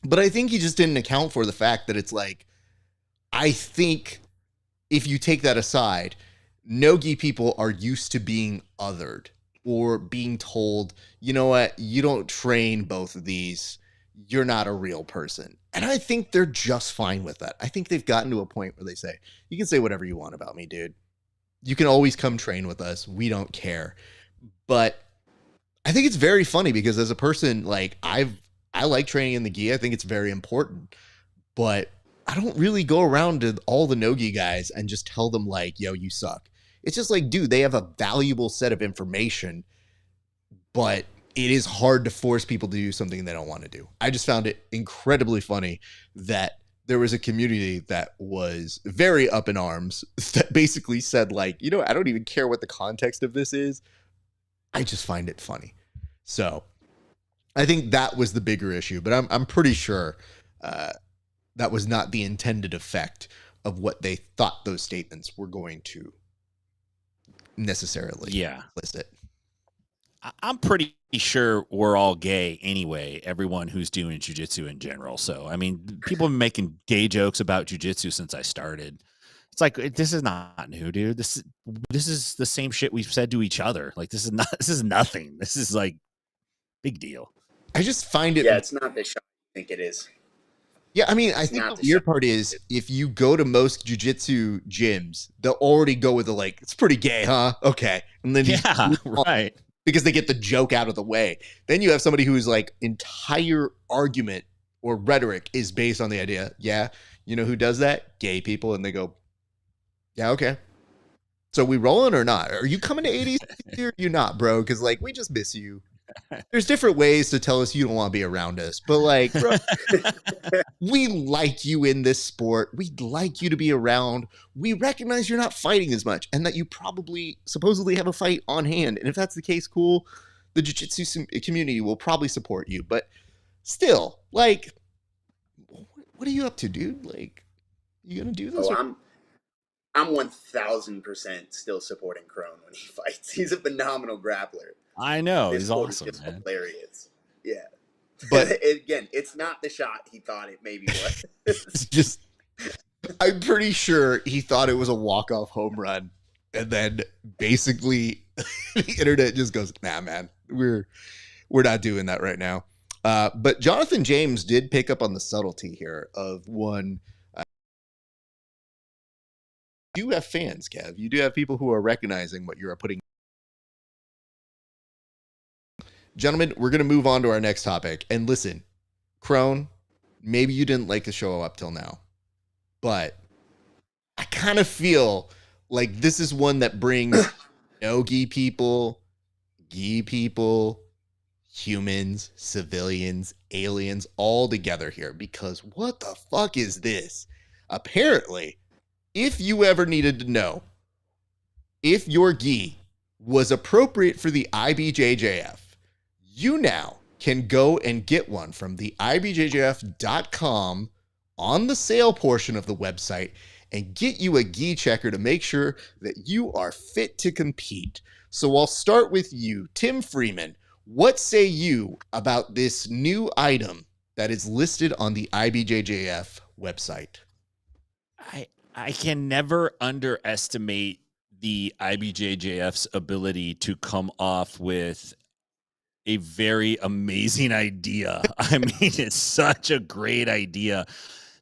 But I think he just didn't account for the fact that it's like, I think if you take that aside, no-gi people are used to being othered or being told, you know what, you don't train both of these, you're not a real person. And I think they're just fine with that. I think they've gotten to a point where they say, you can say whatever you want about me, dude. You can always come train with us. We don't care. But I think it's very funny because as a person, like I like training in the gi. I think it's very important, but I don't really go around to all the no-gi guys and just tell them like, yo, you suck. It's just like, dude, they have a valuable set of information, but it is hard to force people to do something they don't want to do. I just found it incredibly funny that there was a community that was very up in arms that basically said like, you know, I don't even care what the context of this is. I just find it funny. So I think that was the bigger issue, but I'm pretty sure that was not the intended effect of what they thought those statements were going to necessarily elicit. I'm pretty sure we're all gay anyway, everyone who's doing jiu-jitsu in general. So, I mean, people have been making gay jokes about jiu-jitsu since I started. It's like, this is not new, dude. This is the same shit we've said to each other. Like, this is nothing. This is like big deal. I just find it. Yeah, it's not the shot I think it is. Yeah, I mean, I think the weird part is if you go to most jiu-jitsu gyms, they'll already go with the like, it's pretty gay, huh? Okay. And then right. Because they get the joke out of the way. Then you have somebody whose like entire argument or rhetoric is based on the idea, yeah, you know who does that? Gay people. And they go, yeah, okay. So we rolling or not? Are you coming to 80s or you not, bro? Because like we just miss you. There's different ways to tell us you don't want to be around us, but like, bro, we like you in this sport. We'd like you to be around. We recognize you're not fighting as much and that you probably supposedly have a fight on hand. And if that's the case, cool. The jiu-jitsu community will probably support you, but still, like, what are you up to, dude? Like, you gonna do this? I'm 1000% still supporting KRON when he fights. He's a phenomenal grappler. I know. He's awesome, man. Hilarious. Yeah. But again, it's not the shot he thought it maybe was. It's just, I'm pretty sure he thought it was a walk-off home run. And then basically the internet just goes, nah, man, we're not doing that right now. But Jonathan James did pick up on the subtlety here of one. You do have fans, Kev. You do have people who are recognizing what you're putting. Gentlemen, we're going to move on to our next topic. And listen, KRON, maybe you didn't like the show up till now, but I kind of feel like this is one that brings no-gi people, gi people, humans, civilians, aliens all together here. Because what the fuck is this? Apparently, if you ever needed to know if your gi was appropriate for the IBJJF, you now can go and get one from the IBJJF.com on the sale portion of the website and get you a gi checker to make sure that you are fit to compete. So I'll start with you, Tim Freeman. What say you about this new item that is listed on the IBJJF website? I can never underestimate the IBJJF's ability to come off with a very amazing idea. I mean, it's such a great idea.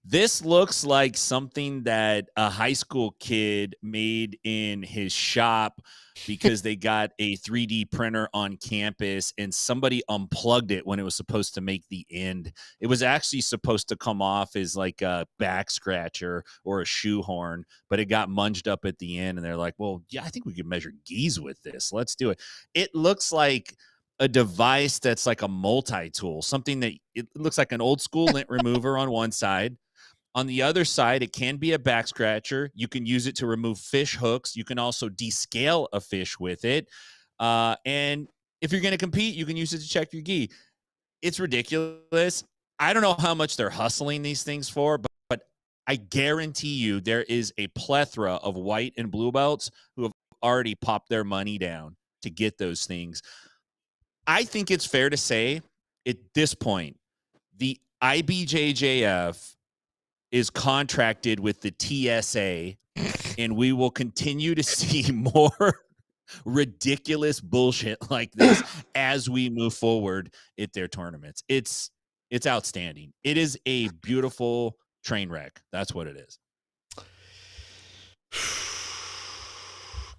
This looks like something that a high school kid made in his shop because they got a 3D printer on campus and somebody unplugged it when it was supposed to make the end. It was actually supposed to come off as like a back scratcher or a shoehorn, but it got munged up at the end. And they're like, well, yeah, I think we could measure gis with this. Let's do it. It looks like a device that's like a multi-tool, something that it looks like an old school lint remover on one side. On the other side, it can be a back scratcher. You can use it to remove fish hooks. You can also descale a fish with it. And if you're going to compete, you can use it to check your gi. It's ridiculous. I don't know how much they're hustling these things for, but I guarantee you there is a plethora of white and blue belts who have already popped their money down to get those things. I think it's fair to say at this point, the IBJJF is contracted with the TSA and we will continue to see more ridiculous bullshit like this as we move forward at their tournaments. It's outstanding. It is a beautiful train wreck. That's what it is.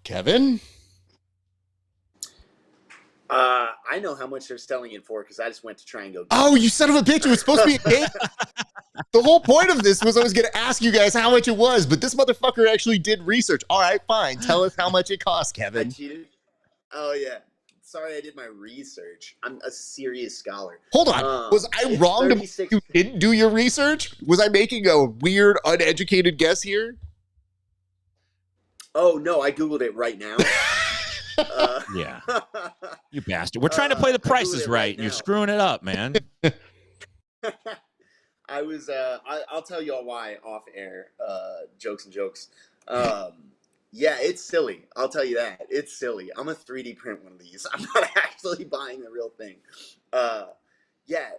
Kevin? I know how much they're selling it for because I just went to try and go. Oh, you son of a bitch. It was supposed to be a game. The whole point of this was I was going to ask you guys how much it was, but this motherfucker actually did research. All right, fine. Tell us how much it cost, I Kevin. cheated. Oh, yeah. Sorry, I did my research. I'm a serious scholar. Hold on. Was I wrong to you didn't do your research? Was I making a weird, uneducated guess here? Oh, no. I Googled it right now. Yeah. You bastard. We're trying to play the prices right, and you're screwing it up, man. I was, I'll tell you all why off air, jokes and jokes. Yeah, it's silly. I'll tell you that. It's silly. I'm a 3D print one of these. I'm not actually buying the real thing. Yeah,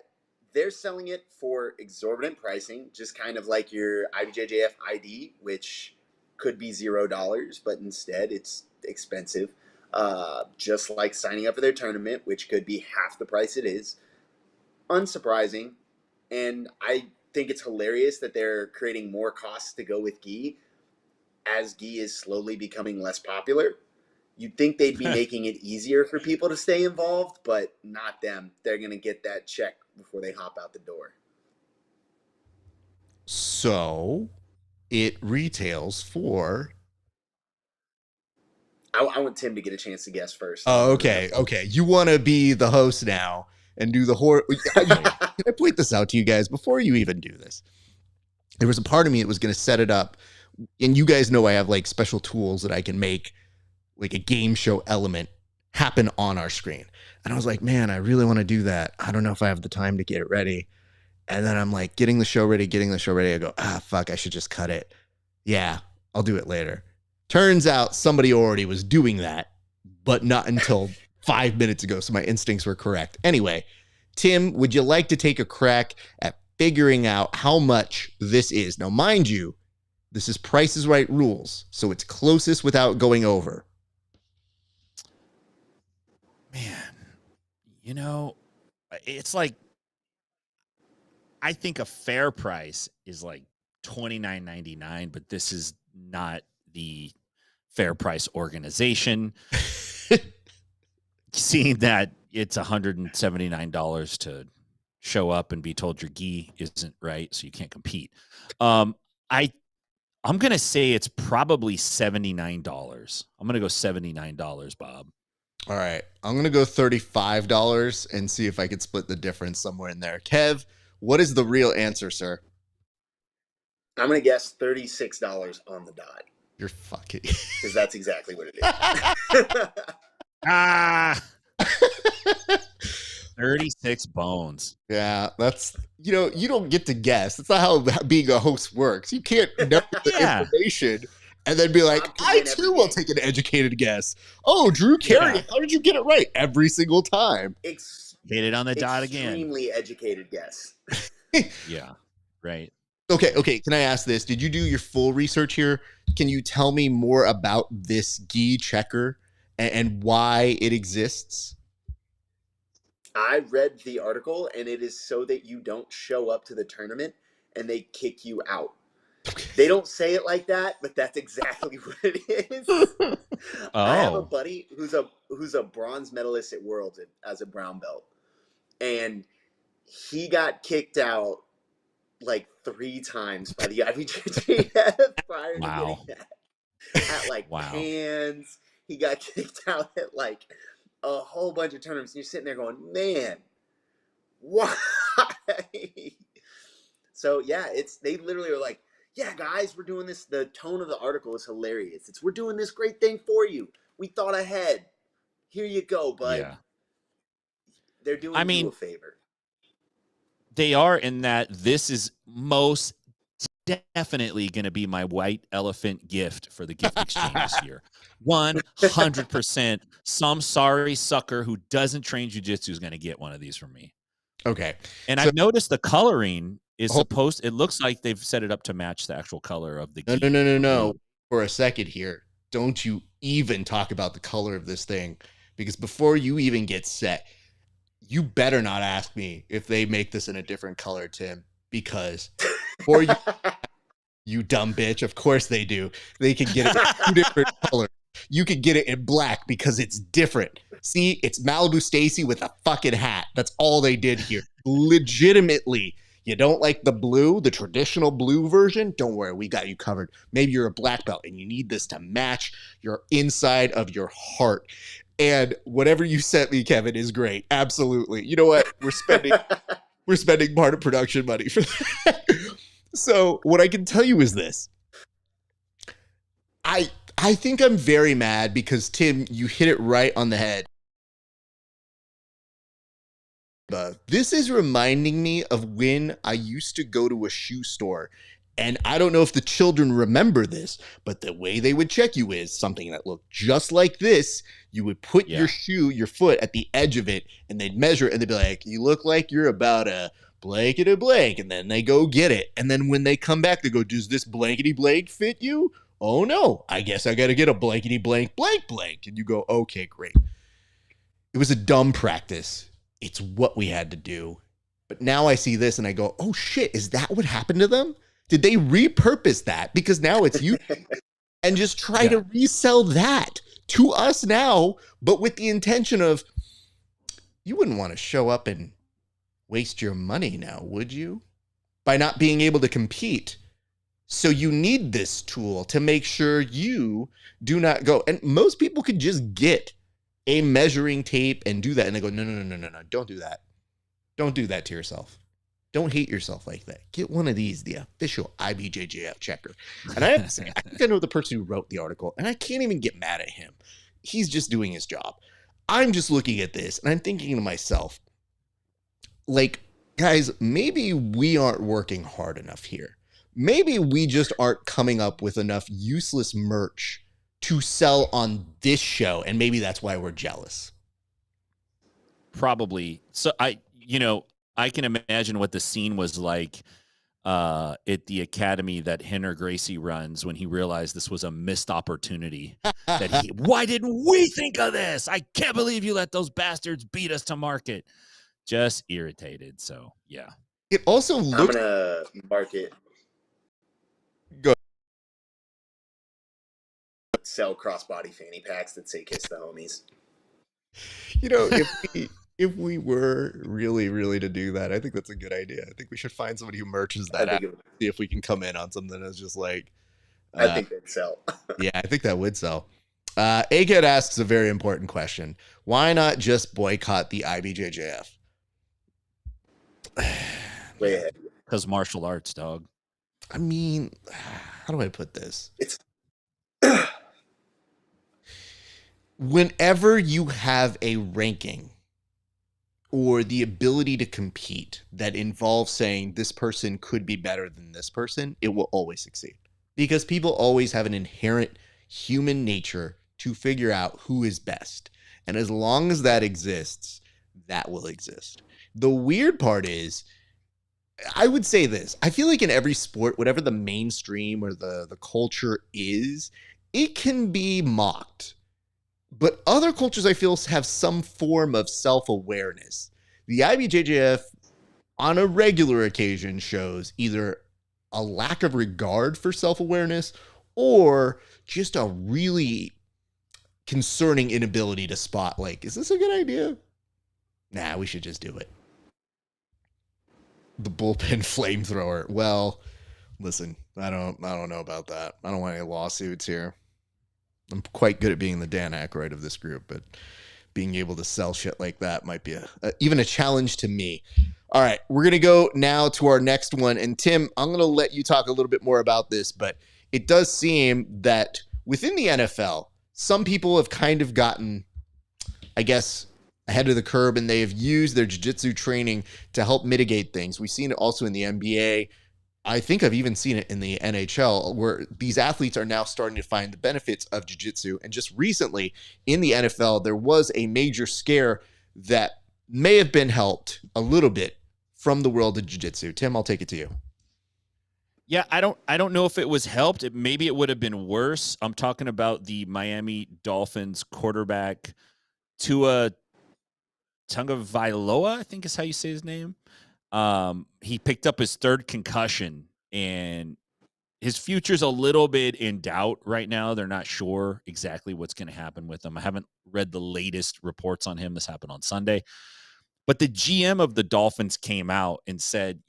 they're selling it for exorbitant pricing, just kind of like your IBJJF ID, which could be $0, but instead it's expensive. Just like signing up for their tournament, which could be half the price it is. Unsurprising. And I think it's hilarious that they're creating more costs to go with gi as gi is slowly becoming less popular. You'd think they'd be making it easier for people to stay involved, but not them. They're going to get that check before they hop out the door. So it retails for... I want Tim to get a chance to guess first. Oh, okay. Okay. You want to be the host now and do the horror. Can I point this out to you guys before you even do this? There was a part of me that was going to set it up. And you guys know I have like special tools that I can make like a game show element happen on our screen. And I was like, man, I really want to do that. I don't know if I have the time to get it ready. And then I'm like getting the show ready. I go, fuck, I should just cut it. Yeah, I'll do it later. Turns out somebody already was doing that, but not until 5 minutes ago. So my instincts were correct. Anyway, Tim, would you like to take a crack at figuring out how much this is? Now, mind you, this is Price is Right rules, so it's closest without going over. Man, you know, it's like, I think a fair price is like $29.99, but this is not the fair price organization. Seeing that it's $179 to show up and be told your gi isn't right, so you can't compete. I'm going to say it's probably $79. I'm going to go $79, Bob. All right. I'm going to go $35 and see if I can split the difference somewhere in there. Kev, what is the real answer, sir? I'm going to guess $36 on the dot. You're fucking... Because that's exactly what it is. 36 bones. Yeah, that's, you know, you don't get to guess. That's not how being a host works. You can't know the information and then be like, I too will take an educated guess. Oh, Drew Carey, how did you get it right every single time? Hit it on the dot again. Extremely educated guess. Yeah, right. Okay. Can I ask this? Did you do your full research here? Can you tell me more about this gi checker and why it exists? I read the article, and it is so that you don't show up to the tournament and they kick you out. They don't say it like that, but that's exactly what it is. I have a buddy who's a bronze medalist at Worlds as a brown belt, and he got kicked out like 3 times by the IBJJF prior to getting that. At like Pans, he got kicked out at like a whole bunch of tournaments, and you're sitting there going, man, why? So yeah, they literally are like, yeah, guys, we're doing this. The tone of the article is hilarious. We're doing this great thing for you. We thought ahead. Here you go, bud. Yeah. They're doing you a favor. They are, in that this is most definitely going to be my white elephant gift for the gift exchange this year. 100%. Some sorry sucker who doesn't train jiu-jitsu is going to get one of these from me. Okay. And I've noticed the coloring is it looks like they've set it up to match the actual color of the gi. No. for a second here. Don't you even talk about the color of this thing, because before you even get set, you better not ask me if they make this in a different color, Tim, because for you, you dumb bitch, of course they do. They can get it in 2 different colors. You could get it in black because it's different. See, it's Malibu Stacy with a fucking hat. That's all they did here. Legitimately. You don't like the blue, the traditional blue version? Don't worry, we got you covered. Maybe you're a black belt and you need this to match your inside of your heart. And whatever you sent me, Kevin, is great. Absolutely. You know what? We're spending part of production money for that. So what I can tell you is this. I think I'm very mad because, Tim, you hit it right on the head. This is reminding me of when I used to go to a shoe store, and I don't know if the children remember this, but the way they would check you is something that looked just like this. You would put your foot at the edge of it, and they'd measure it, and they'd be like, you look like you're about a blankety blank, and then they go get it. And then when they come back, they go, does this blankety blank fit you? Oh no, I guess I got to get a blankety blank blank blank. And you go, okay, great. It was a dumb practice. It's what we had to do. But now I see this and I go, oh shit, is that what happened to them? Did they repurpose that? Because now it's you and just try to resell that to us now, but with the intention of, you wouldn't want to show up and waste your money now, would you? By not being able to compete. So you need this tool to make sure you do not go. And most people could just get a measuring tape and do that. And they go, no, don't do that. Don't do that to yourself. Don't hate yourself like that. Get one of these, the official IBJJF checker. And I have to say, I think I know the person who wrote the article, and I can't even get mad at him. He's just doing his job. I'm just looking at this, and I'm thinking to myself, like, guys, maybe we aren't working hard enough here. Maybe we just aren't coming up with enough useless merch to sell on this show, and maybe that's why we're jealous. Probably. So I can imagine what the scene was like at the academy that Henner Gracie runs when he realized this was a missed opportunity. Why didn't we think of this? I can't believe you let those bastards beat us to market. Just irritated. So yeah. It also looks. I'm gonna market. Go. Sell crossbody fanny packs that say "Kiss the Homies." You know, if we were really to do that, I think that's a good idea. I think we should find somebody who merches that out. See if we can come in on something that's just like. I think they'd sell. Yeah, I think that would sell. Agad asks a very important question. Why not just boycott the IBJJF? Way ahead. Because martial arts, dog. I mean, how do I put this? It's whenever you have a ranking or the ability to compete that involves saying this person could be better than this person, it will always succeed. Because people always have an inherent human nature to figure out who is best. And as long as that exists, that will exist. The weird part is, I would say this. I feel like in every sport, whatever the mainstream or the culture is, it can be mocked. But other cultures, I feel, have some form of self-awareness. The IBJJF, on a regular occasion, shows either a lack of regard for self-awareness or just a really concerning inability to spot, like, is this a good idea? Nah, we should just do it. The bullpen flamethrower. Well, listen, I don't know about that. I don't want any lawsuits here. I'm quite good at being the Dan Aykroyd of this group, but being able to sell shit like that might be even a challenge to me. All right, we're going to go now to our next one. And Tim, I'm going to let you talk a little bit more about this, but it does seem that within the NFL, some people have kind of gotten, I guess, ahead of the curve, and they have used their jiu-jitsu training to help mitigate things. We've seen it also in the NBA. I think I've even seen it in the NHL, where these athletes are now starting to find the benefits of jiu-jitsu. And just recently in the NFL, there was a major scare that may have been helped a little bit from the world of jiu-jitsu. Tim, I'll take it to you. Yeah, I don't know if it was helped. Maybe it would have been worse. I'm talking about the Miami Dolphins quarterback Tua Tagovailoa, I think is how you say his name. He picked up his third concussion, and his future's a little bit in doubt right now. They're not sure exactly what's going to happen with him. I haven't read the latest reports on him. This happened on Sunday. But the GM of the Dolphins came out and said,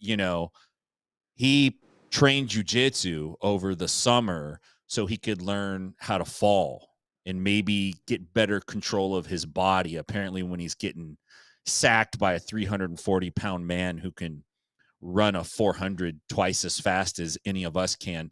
he trained jujitsu over the summer so he could learn how to fall and maybe get better control of his body. Apparently, when he's getting sacked by a 340-pound man who can run a 400 twice as fast as any of us can,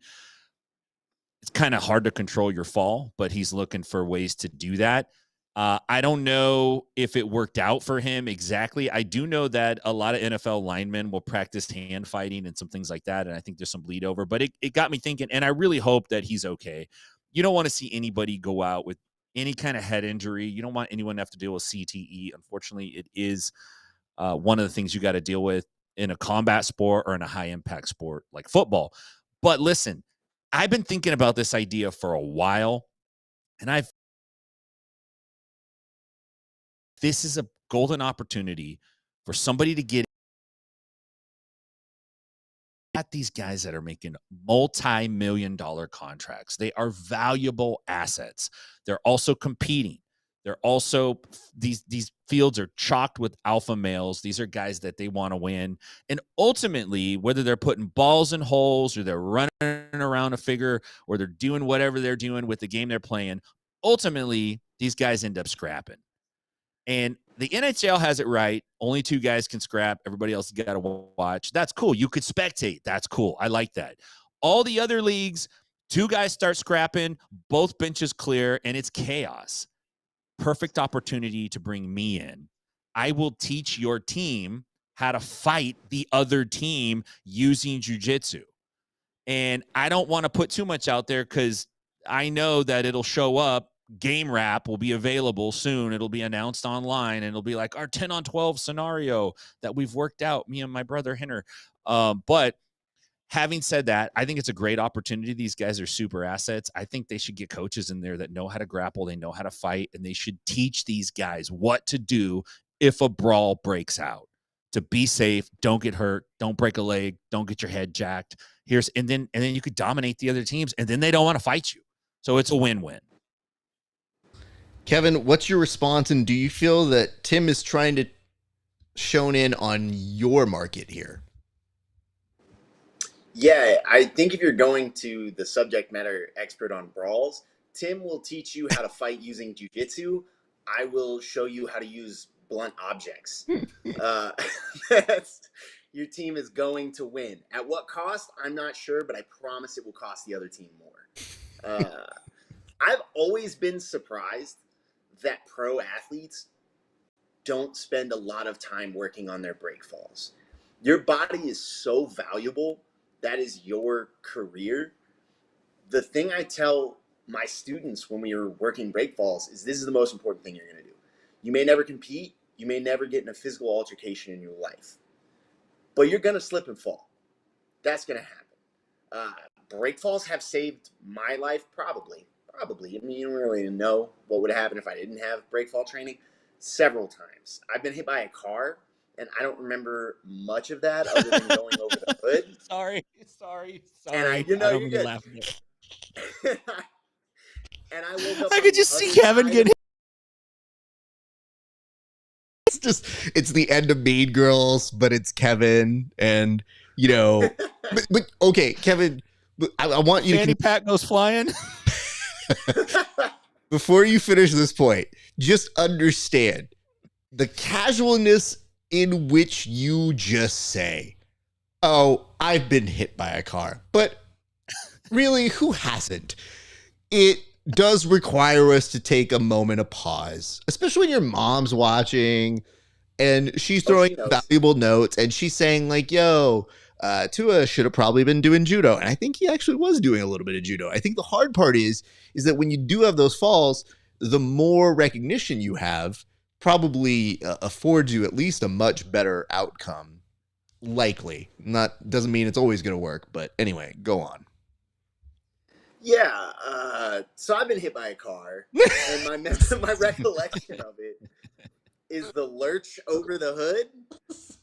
it's kind of hard to control your fall, but he's looking for ways to do that. I don't know if it worked out for him exactly. I do know that a lot of NFL linemen will practice hand fighting and some things like that, and I think there's some bleed over. But it got me thinking, and I really hope that he's okay. You don't want to see anybody go out with any kind of head injury. You don't want anyone to have to deal with CTE. Unfortunately, it is one of the things you got to deal with in a combat sport or in a high-impact sport like football. But listen, I've been thinking about this idea for a while, and this is a golden opportunity for somebody to get at these guys that are making multi-million-dollar contracts. They are valuable assets. They're also competing. They're also, these fields are chocked with alpha males. These are guys that they want to win. And ultimately, whether they're putting balls in holes or they're running around a figure or they're doing whatever they're doing with the game they're playing, ultimately, these guys end up scrapping. And the NHL has it right. Only 2 guys can scrap. Everybody else got to watch. That's cool. You could spectate. That's cool. I like that. All the other leagues, 2 guys start scrapping, both benches clear, and it's chaos. Perfect opportunity to bring me in. I will teach your team how to fight the other team using jiu-jitsu. And I don't want to put too much out there because I know that it'll show up. Game Wrap will be available soon. It'll be announced online, and it'll be like our 10-on-12 scenario that we've worked out, me and my brother Henner. But having said that, I think it's a great opportunity. These guys are super assets. I think they should get coaches in there that know how to grapple, they know how to fight, and they should teach these guys what to do if a brawl breaks out. To be safe, don't get hurt, don't break a leg, don't get your head jacked. And then you could dominate the other teams, and then they don't want to fight you. So it's a win-win. Kevin, what's your response? And do you feel that Tim is trying to shown in on your market here? Yeah, I think if you're going to the subject matter expert on brawls, Tim will teach you how to fight using jiu-jitsu. I will show you how to use blunt objects. Your team is going to win. At what cost? I'm not sure, but I promise it will cost the other team more. I've always been surprised that pro athletes don't spend a lot of time working on their break falls. Your body is so valuable. That is your career. The thing I tell my students when we are working break falls is this is the most important thing you're going to do. You may never compete. You may never get in a physical altercation in your life. But you're going to slip and fall. That's going to happen. Break falls have saved my life, probably. I mean, you don't really know what would happen if I didn't have break fall training. Several times. I've been hit by a car, and I don't remember much of that other than going over the hood. Sorry. And you're good. Laughing. And I woke up. I could just see Kevin get hit. It's the end of Mean Girls, but it's Kevin, and but okay, Kevin, I want you Fanny pack goes flying. Before you finish this point, just understand the casualness in which you just say, "Oh, I've been hit by a car," but really, who hasn't? It does require us to take a moment of pause, especially when your mom's watching and she's throwing valuable notes and she's saying like, yo, Tua should have probably been doing judo. And I think he actually was doing a little bit of judo. I think the hard part is that when you do have those falls, the more recognition you have probably affords you at least a much better outcome Likely. Not doesn't mean it's always going to work, but anyway, go on. Yeah, so I've been hit by a car, and my recollection of it is the lurch over the hood,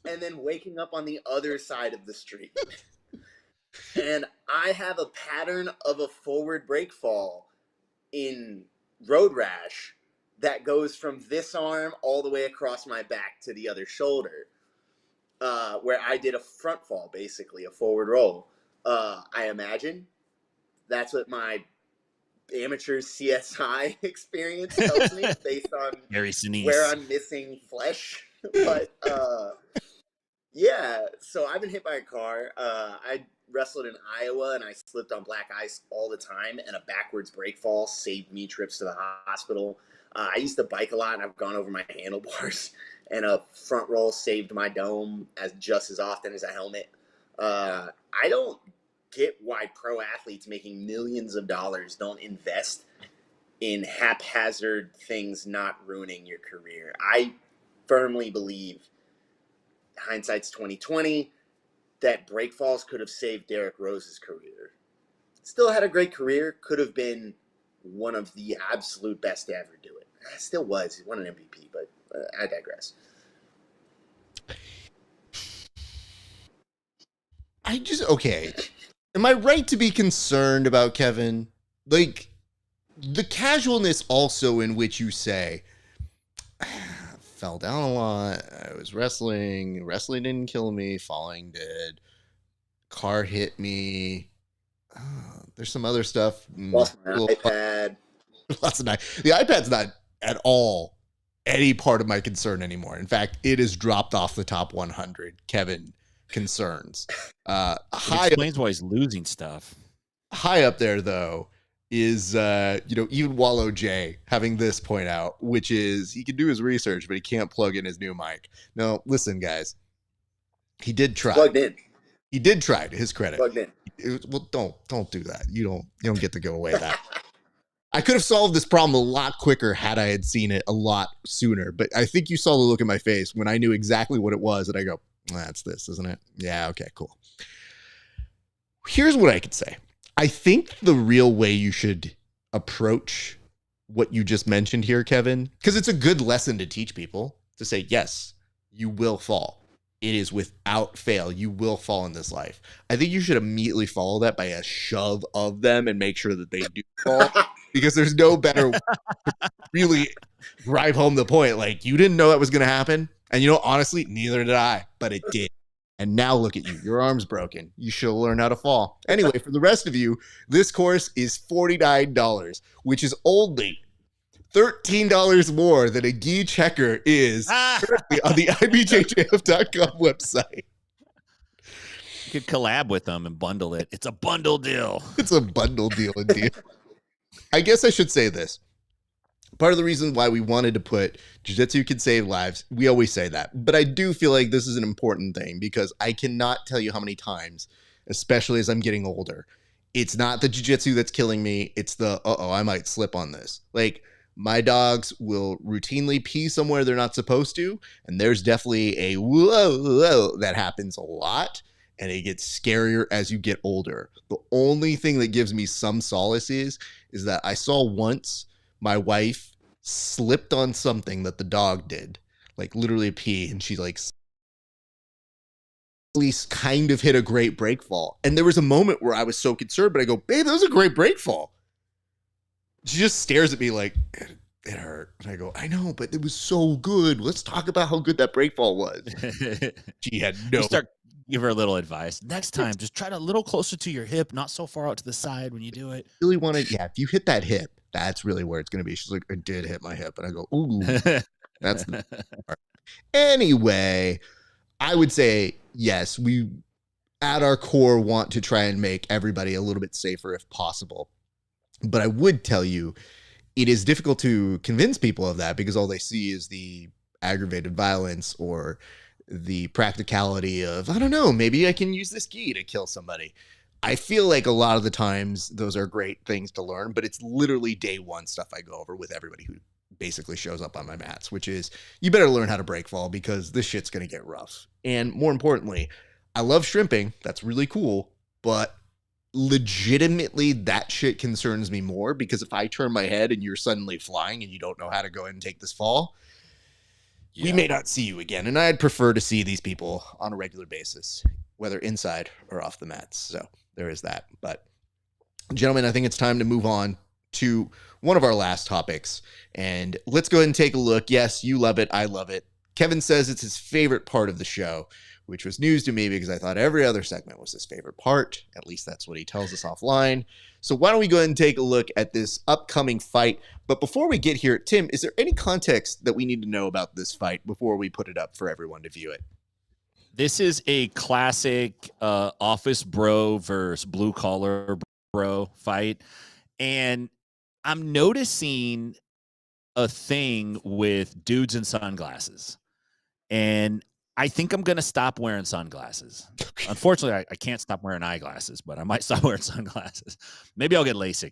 and then waking up on the other side of the street. And I have a pattern of a forward brake fall in road rash that goes from this arm all the way across my back to the other shoulder, where I did a front fall, basically, a forward roll. I imagine that's what my amateur CSI experience tells me based on Very Sinise. where I'm missing flesh. But yeah, so I've been hit by a car. I wrestled in Iowa and I slipped on black ice all the time, and a backwards brake fall saved me trips to the hospital. I used to bike a lot, and I've gone over my handlebars, and a front roll saved my dome just as often as a helmet. I don't get why pro athletes making millions of dollars don't invest in haphazard things not ruining your career. I firmly believe, hindsight's 2020, that break falls could have saved Derrick Rose's career. Still had a great career, could have been one of the absolute best to ever do it. Still was. He won an MVP, but I digress. Okay. Am I right to be concerned about Kevin? Like, the casualness also in which you say, fell down a lot, I was wrestling didn't kill me, falling did, car hit me, there's some other stuff. Lost my iPad. Lots of the iPad's not at all any part of my concern anymore. In fact, it has dropped off the top 100 Kevin concerns. It explains why he's losing stuff. High up there, though, is even Wallow J having this point out, which is he can do his research, but he can't plug in his new mic. No, listen, guys, he did try. Plugged in. He did try, to his credit. Plugged in. Well, don't do that. You don't get to go away that. I could have solved this problem a lot quicker had I had seen it a lot sooner. But I think you saw the look in my face when I knew exactly what it was, and I go, "That's this, isn't it?" Yeah. Okay. Cool. Here's what I could say. I think the real way you should approach what you just mentioned here, Kevin, because it's a good lesson to teach people, to say, yes, you will fall. It is without fail. You will fall in this life. I think you should immediately follow that by a shove of them and make sure that they do fall, because there's no better way to really drive home the point. Like, you didn't know that was going to happen. And honestly, neither did I, but it did. And now look at you. Your arm's broken. You should learn how to fall. Anyway, for the rest of you, this course is $49, which is only $13 more than a gi checker is currently on the ibjjf.com website. You could collab with them and bundle it. It's a bundle deal. It's a bundle deal indeed. I guess I should say this. Part of the reason why we wanted to put jiu-jitsu can save lives, we always say that. But I do feel like this is an important thing, because I cannot tell you how many times, especially as I'm getting older, it's not the jiu-jitsu that's killing me. It's the, I might slip on this. Like, my dogs will routinely pee somewhere they're not supposed to. And there's definitely a whoa that happens a lot. And it gets scarier as you get older. The only thing that gives me some solace is that I saw once my wife slipped on something that the dog did, like literally pee, and she like at least kind of hit a great break fall. And there was a moment where I was so concerned, but I go, babe, that was a great break fall. She just stares at me like, it hurt. And I go, I know, but it was so good. Let's talk about how good that break fall was. She had no. Give her a little advice. Next time, just try to a little closer to your hip, not so far out to the side when you do it. Really want to, if you hit that hip, that's really where it's going to be. She's like, I did hit my hip. And I go, ooh, that's the part. Anyway, I would say, yes, we at our core want to try and make everybody a little bit safer if possible. But I would tell you, it is difficult to convince people of that, because all they see is the aggravated violence or the practicality of, I don't know, maybe I can use this gi to kill somebody. I feel like a lot of the times those are great things to learn, but it's literally day one stuff I go over with everybody who basically shows up on my mats, which is, you better learn how to break fall, because this shit's going to get rough. And more importantly, I love shrimping. That's really cool. But legitimately, that shit concerns me more, because if I turn my head and you're suddenly flying and you don't know how to go ahead and take this fall, we may not see you again. And I'd prefer to see these people on a regular basis, whether inside or off the mats. So there is that. But gentlemen, I think it's time to move on to one of our last topics. And let's go ahead and take a look. Yes, you love it. I love it. Kevin says it's his favorite part of the show, which was news to me because I thought every other segment was his favorite part. At least that's what he tells us offline. So why don't we go ahead and take a look at this upcoming fight? But before we get here, Tim, is there any context that we need to know about this fight before we put it up for everyone to view it? This is a classic office bro versus blue collar bro fight. And I'm noticing a thing with dudes in sunglasses. And I think I'm going to stop wearing sunglasses. Unfortunately, I can't stop wearing eyeglasses, but I might stop wearing sunglasses. Maybe I'll get LASIK.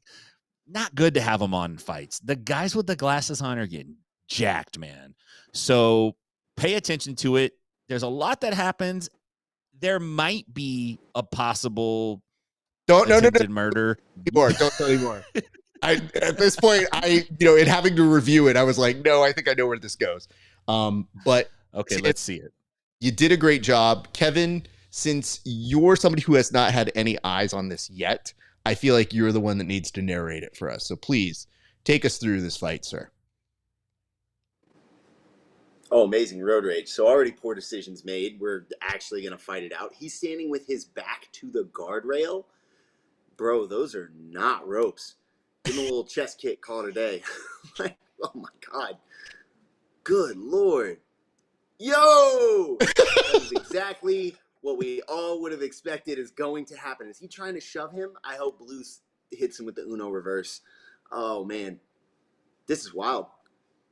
Not good to have them on in fights. The guys with the glasses on are getting jacked, man. So pay attention to it. There's a lot that happens. There might be a possible attempted murder. Don't tell anymore. At this point, in having to review it, I was like, no, I think I know where this goes. But okay, let's see it. You did a great job, Kevin. Since you're somebody who has not had any eyes on this yet, I feel like you're the one that needs to narrate it for us. So please take us through this fight, sir. Oh, amazing road rage. So already poor decisions made. We're actually going to fight it out. He's standing with his back to the guardrail. Bro, those are not ropes. Give him a little chest kick, call it a day. Like, oh my God. Good Lord. Yo! That is exactly what we all would have expected is going to happen. Is he trying to shove him? I hope Blue hits him with the Uno reverse. Oh, man. This is wild.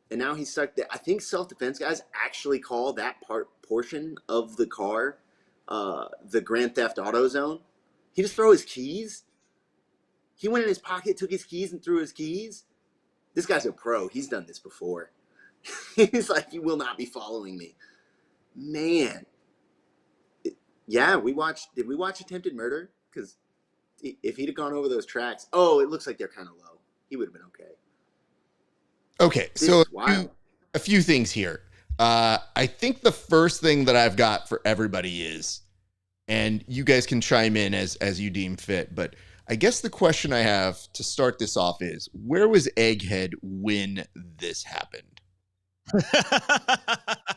And now he's stuck there. I think self-defense guys actually call that portion of the car the Grand Theft Auto zone. He just throw his keys? He went in his pocket, took his keys, and threw his keys? This guy's a pro. He's done this before. He's like, you will not be following me. Man. Did we watch Attempted Murder? Because if he'd have gone over those tracks, it looks like they're kind of low. He would have been okay. Okay, so a few things here. I think the first thing that I've got for everybody is, and you guys can chime in as you deem fit, but I guess the question I have to start this off is, where was Egghead when this happened?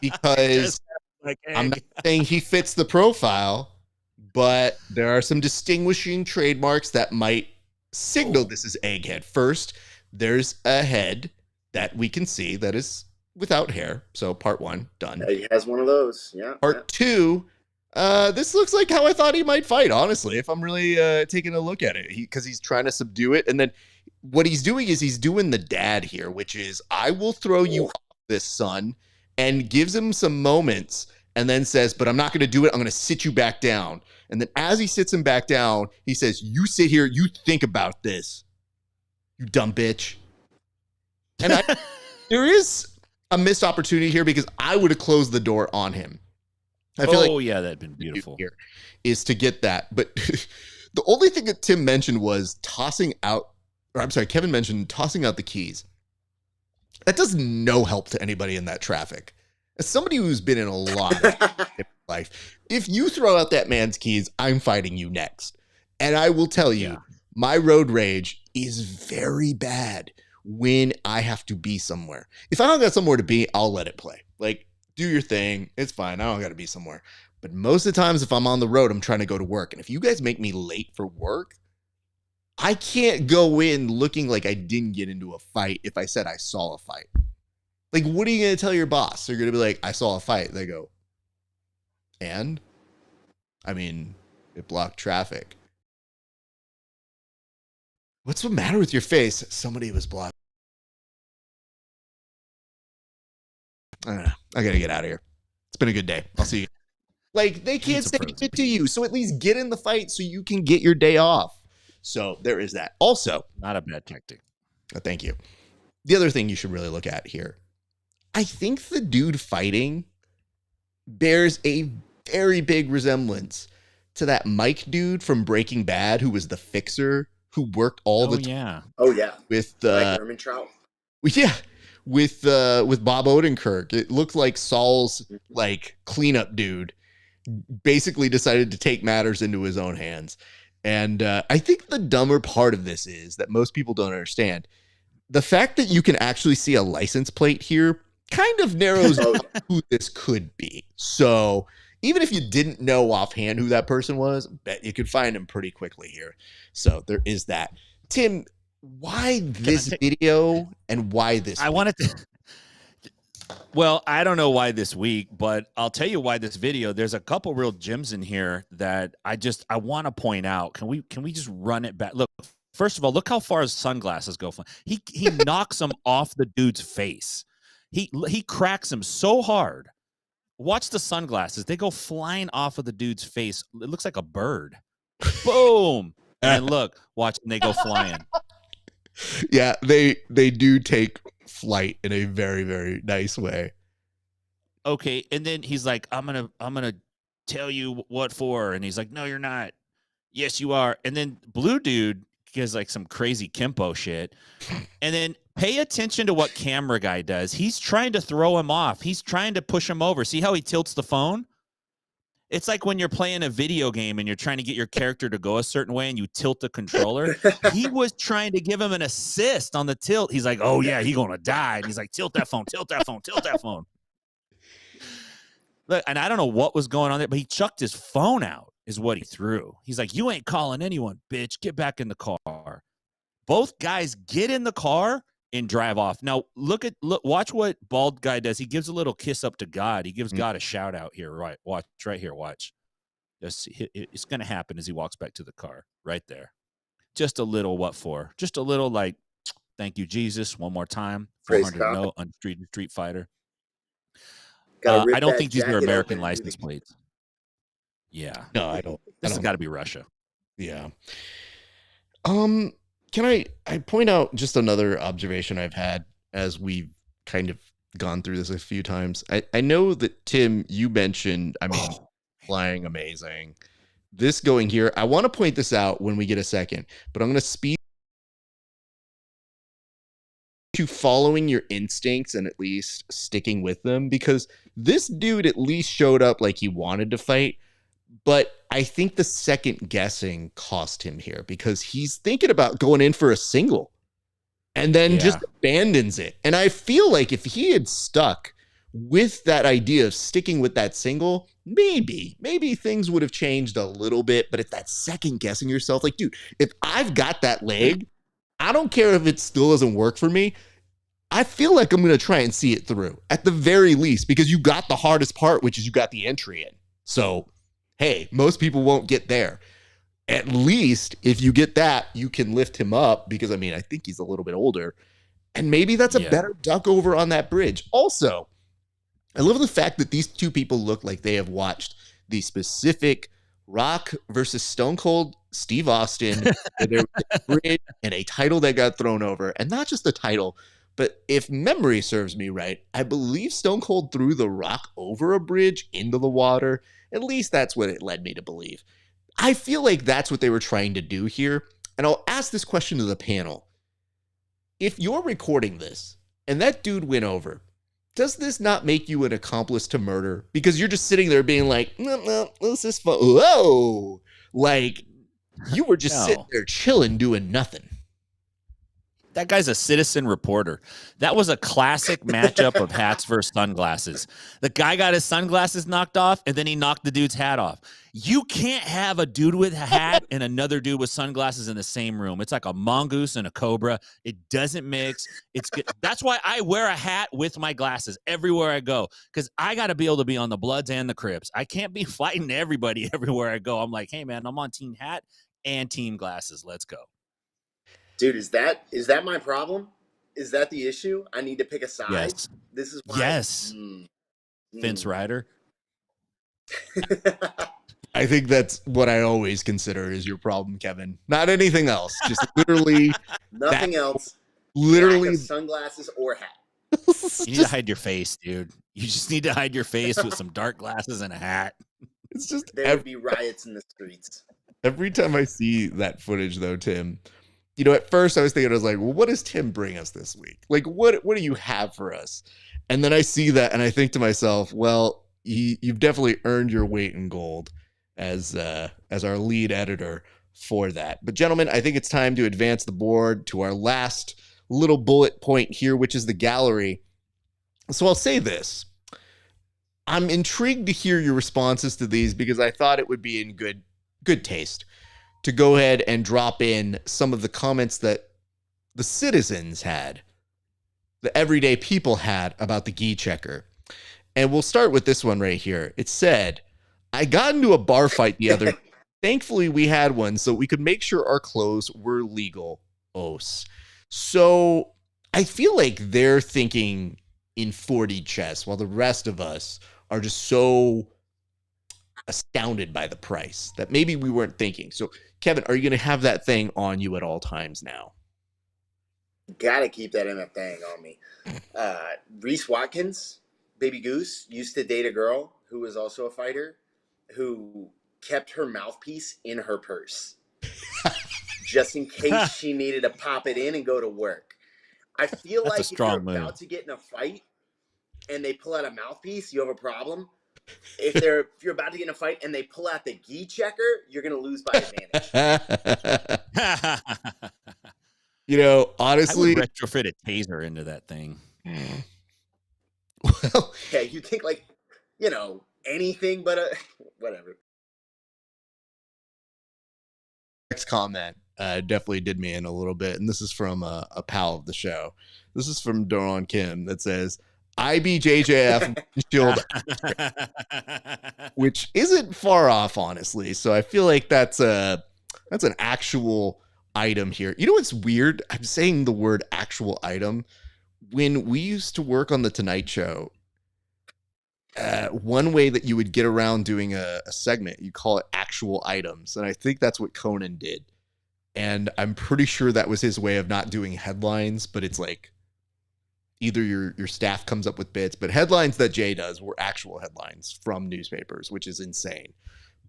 Because I'm not saying he fits the profile, but there are some distinguishing trademarks that might signal this is Egghead. First, there's a head that we can see that is without hair. So part one, done. He has one of those. Yeah. Part two, this looks like how I thought he might fight, honestly, if I'm really taking a look at it. Because he's trying to subdue it. And then what he's doing is he's doing the dad here, which is, I will throw you off this, son, and gives him some moments and then says, but I'm not going to do it. I'm going to sit you back down. And then as he sits him back down, he says, you sit here, you think about this, you dumb bitch. And there is a missed opportunity here because I would have closed the door on him. I feel that'd been beautiful. Here is to get that. But the only thing that Tim mentioned was Kevin mentioned tossing out the keys. That does no help to anybody in that traffic. As somebody who's been in a lot of life, if you throw out that man's keys, I'm fighting you next. And I will tell you, my road rage is very bad when I have to be somewhere. If I don't got somewhere to be, I'll let it play. Like, do your thing. It's fine. I don't got to be somewhere. But most of the times, if I'm on the road, I'm trying to go to work. And if you guys make me late for work, I can't go in looking like I didn't get into a fight if I said I saw a fight. Like, what are you going to tell your boss? They're going to be like, I saw a fight. They go, and? I mean, it blocked traffic. What's the matter with your face? Somebody was blocked. I don't know. I got to get out of here. It's been a good day. I'll see you. Like, they can't say it to you. So at least get in the fight so you can get your day off. So there is that. Also, not a bad tactic. Thank you. The other thing you should really look at here, I think the dude fighting bears a very big resemblance to that Mike dude from Breaking Bad who was the fixer who worked all the time Oh yeah. with Like Ermintrout. yeah, with Bob Odenkirk. It looked like Saul's like cleanup dude basically decided to take matters into his own hands. And I think the dumber part of this is that most people don't understand. The fact that you can actually see a license plate here kind of narrows who this could be. So even if you didn't know offhand who that person was, I bet you could find him pretty quickly here. So there is that. Tim, why this video and why this? I wanted to. Well, I don't know why this week, but I'll tell you why this video. There's a couple real gems in here that I want to point out. Can we just run it back? Look, first of all, look how far his sunglasses go. He knocks them off the dude's face. He cracks him so hard. Watch the sunglasses. They go flying off of the dude's face. It looks like a bird. Boom. And look, watch, and they go flying. Yeah, they do take flight in a very, very nice way. Okay, and then he's like, I'm gonna tell you what for. And he's like, no, you're not. Yes, you are. And then blue dude gives like some crazy Kimpo shit. And then pay attention to what camera guy does. He's trying to throw him off. He's trying to push him over. See how he tilts the phone? It's like when you're playing a video game and you're trying to get your character to go a certain way and you tilt the controller. He was trying to give him an assist on the tilt. He's like, oh, yeah, he's going to die. And he's like, tilt that phone, tilt that phone, tilt that phone. Look, and I don't know what was going on there, but he chucked his phone out is what he threw. He's like, you ain't calling anyone, bitch. Get back in the car. Both guys get in the car and drive off. Now, watch what bald guy does. He gives a little kiss up to God. He gives God a shout out here. Right. Watch right here. Watch. It's going to happen as he walks back to the car right there. Just a little what for? Just a little like, thank you, Jesus. One more time. 400 no untreated Street Fighter. I don't think these are American license plates. Yeah. No, I don't. This has got to be Russia. Yeah. Can I point out just another observation I've had as we've kind of gone through this a few times? I know that, Tim, you mentioned, flying amazing. This going here, I want to point this out when we get a second, but I'm going to speed to following your instincts and at least sticking with them, because this dude at least showed up like he wanted to fight. But I think the second guessing cost him here because he's thinking about going in for a single and then just abandons it. And I feel like if he had stuck with that idea of sticking with that single, maybe things would have changed a little bit. But if that second guessing yourself, like, dude, if I've got that leg, I don't care if it still doesn't work for me. I feel like I'm going to try and see it through at the very least, because you got the hardest part, which is you got the entry in. So, hey, most people won't get there. At least if you get that, you can lift him up because, I mean, I think he's a little bit older. And maybe that's a better duck over on that bridge. Also, I love the fact that these two people look like they have watched the specific Rock versus Stone Cold Steve Austin. There was a bridge and a title that got thrown over. And not just the title, but if memory serves me right, I believe Stone Cold threw The Rock over a bridge into the water. At least that's what it led me to believe. I feel like that's what they were trying to do here. And I'll ask this question to the panel. If you're recording this and that dude went over, does this not make you an accomplice to murder? Because you're just sitting there being like, no, this is fun. Whoa. Like, you were just sitting there chilling, doing nothing. That guy's a citizen reporter. That was a classic matchup of hats versus sunglasses. The guy got his sunglasses knocked off, and then he knocked the dude's hat off. You can't have a dude with a hat and another dude with sunglasses in the same room. It's like a mongoose and a cobra. It doesn't mix. It's good. That's why I wear a hat with my glasses everywhere I go, because I got to be able to be on the Bloods and the Crips. I can't be fighting everybody everywhere I go. I'm like, hey, man, I'm on team hat and team glasses. Let's go. Dude, is that my problem? Is that the issue? I need to pick a side. Yes. This is why. Yes. Vince Ryder. I think that's what I always consider is your problem, Kevin. Not anything else. Just literally nothing else. Literally sunglasses or hat. You need to hide your face, dude. You just need to hide your face with some dark glasses and a hat. It's just There would be riots in the streets. every time I see that footage, though, Tim, you know, at first I was thinking, I was like, well, what does Tim bring us this week? Like, what do you have for us? And then I see that and I think to myself, well, you've definitely earned your weight in gold as our lead editor for that. But gentlemen, I think it's time to advance the board to our last little bullet point here, which is the gallery. So I'll say this. I'm intrigued to hear your responses to these because I thought it would be in good taste to go ahead and drop in some of the comments that the citizens had, the everyday people had about the gi checker. And we'll start with this one right here. It said, I got into a bar fight the other. Thankfully, we had one so we could make sure our clothes were legal. Os. So I feel like they're thinking in 4D chess while the rest of us are just so astounded by the price that maybe we weren't thinking. So, Kevin, are you going to have that thing on you at all times now? Gotta keep that MF thing on me. Reese Watkins, Baby Goose, used to date a girl who was also a fighter who kept her mouthpiece in her purse just in case she needed to pop it in and go to work. I feel That's like a strong if you're about to get in a fight and they pull out a mouthpiece, you have a problem. If you're about to get in a fight and they pull out the gi checker, you're going to lose by advantage. You know, honestly, I would retrofit a taser into that thing. Well, yeah, you think like, you know, anything but a whatever. next comment definitely did me in a little bit, and this is from a pal of the show. This is from Doron Kim that says, IBJJF shield, which isn't far off, honestly. So I feel like that's an actual item here. You know what's weird? I'm saying the word actual item. When we used to work on the Tonight Show, one way that you would get around doing a segment, you call it actual items. And I think that's what Conan did. And I'm pretty sure that was his way of not doing headlines, but it's like either your staff comes up with bits, but headlines that Jay does were actual headlines from newspapers, which is insane.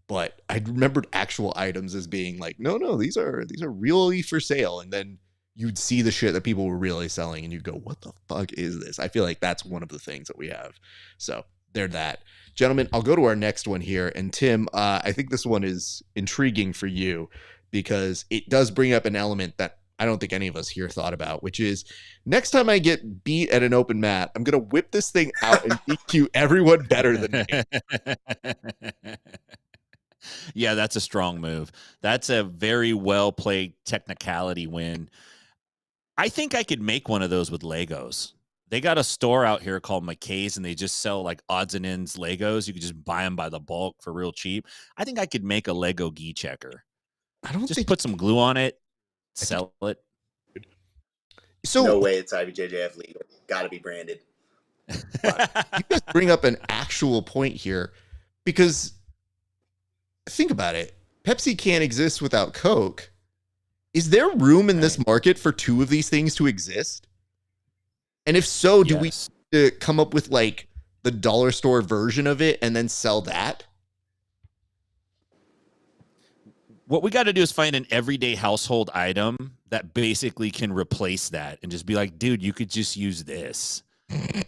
But I remembered actual items as being like, no, these are really for sale. And then you'd see the shit that people were really selling and you'd go, what the fuck is this? I feel like that's one of the things that we have. So there's that. Gentlemen, I'll go to our next one here. And Tim, I think this one is intriguing for you because it does bring up an element that I don't think any of us here thought about, which is next time I get beat at an open mat, I'm going to whip this thing out and EQ everyone better than me. Yeah, that's a strong move. That's a very well played technicality win. I think I could make one of those with Legos. They got a store out here called McKay's, and they just sell like odds and ends Legos. You could just buy them by the bulk for real cheap. I think I could make a Lego gi checker. I don't just think put some glue on it, sell it. So no way it's IBJJF legal. Got to be branded. You guys bring up an actual point here because think about it. Pepsi can't exist without Coke. Is there room in this market for two of these things to exist? And if so, do we come up with like the dollar store version of it and then sell that? What we got to do is find an everyday household item that basically can replace that and just be like, dude, you could just use this.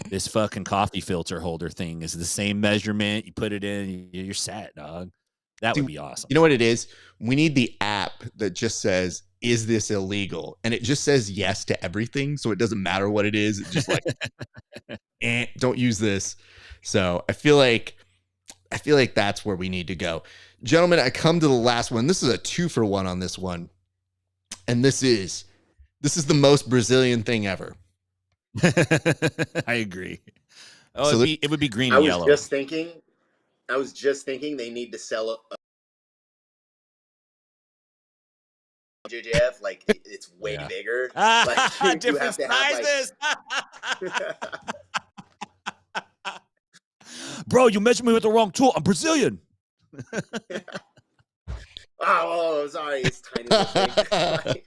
This fucking coffee filter holder thing is the same measurement. You put it in, you're set, dog. That would be awesome. You know what it is? We need the app that just says, is this illegal? And it just says yes to everything. So it doesn't matter what it is. It's just like, don't use this. So I feel like that's where we need to go. Gentlemen, I come to the last one. This is a 2-for-1 on this one. And this is the most Brazilian thing ever. I agree. Oh, So it would be green I and was yellow. just thinking they need to sell a JJF, like it's way bigger. Like, you have Different to have, sizes. Bro, you measured me with the wrong tool. I'm Brazilian. oh, sorry, it's tiny little thing.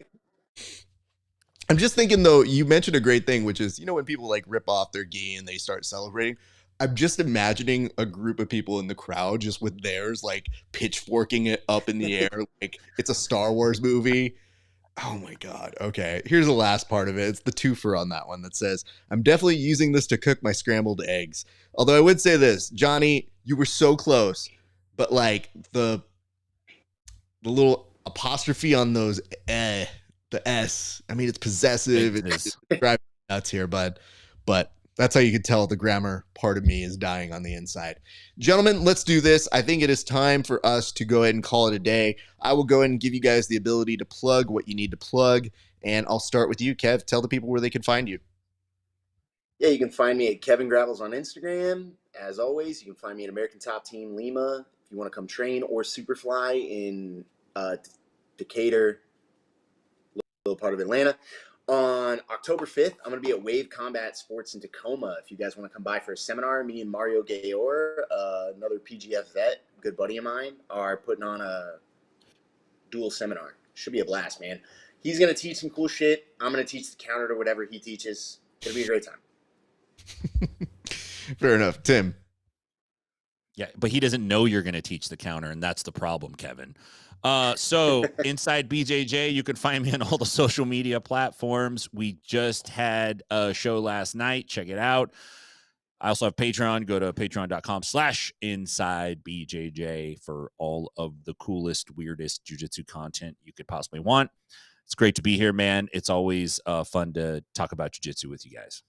I'm just thinking, though, you mentioned a great thing, which is, you know, when people like rip off their gi and they start celebrating, I'm just imagining a group of people in the crowd just with theirs like pitchforking it up in the air like it's a Star Wars movie. Oh my God. Okay. Here's the last part of it. It's the twofer on that one that says, I'm definitely using this to cook my scrambled eggs. Although I would say this, Johnny, you were so close, but like the little apostrophe on those, the S, I mean, it's possessive. It's driving me nuts here, but that's how you can tell the grammar part of me is dying on the inside. Gentlemen, let's do this. I think it is time for us to go ahead and call it a day. I will go ahead and give you guys the ability to plug what you need to plug. And I'll start with you, Kev. Tell the people where they can find you. Yeah, you can find me at Kevin Grapples on Instagram. As always, you can find me at American Top Team Lima if you want to come train, or Superfly in Decatur, little part of Atlanta. On October 5th, I'm going to be at Wave Combat Sports in Tacoma. If you guys want to come by for a seminar, me and Mario Gayor, another PGF vet, good buddy of mine, are putting on a dual seminar. Should be a blast, man. He's going to teach some cool shit. I'm going to teach the counter to whatever he teaches. It'll be a great time. Fair enough. Tim. Yeah, but he doesn't know you're going to teach the counter, and that's the problem, Kevin. So Inside BJJ, you can find me on all the social media platforms. We just had a show last night. Check it out. I also have Patreon. Go to patreon.com/InsideBJJ for all of the coolest, weirdest jiu-jitsu content you could possibly want. It's great to be here, man. It's always fun to talk about jiu-jitsu with you guys.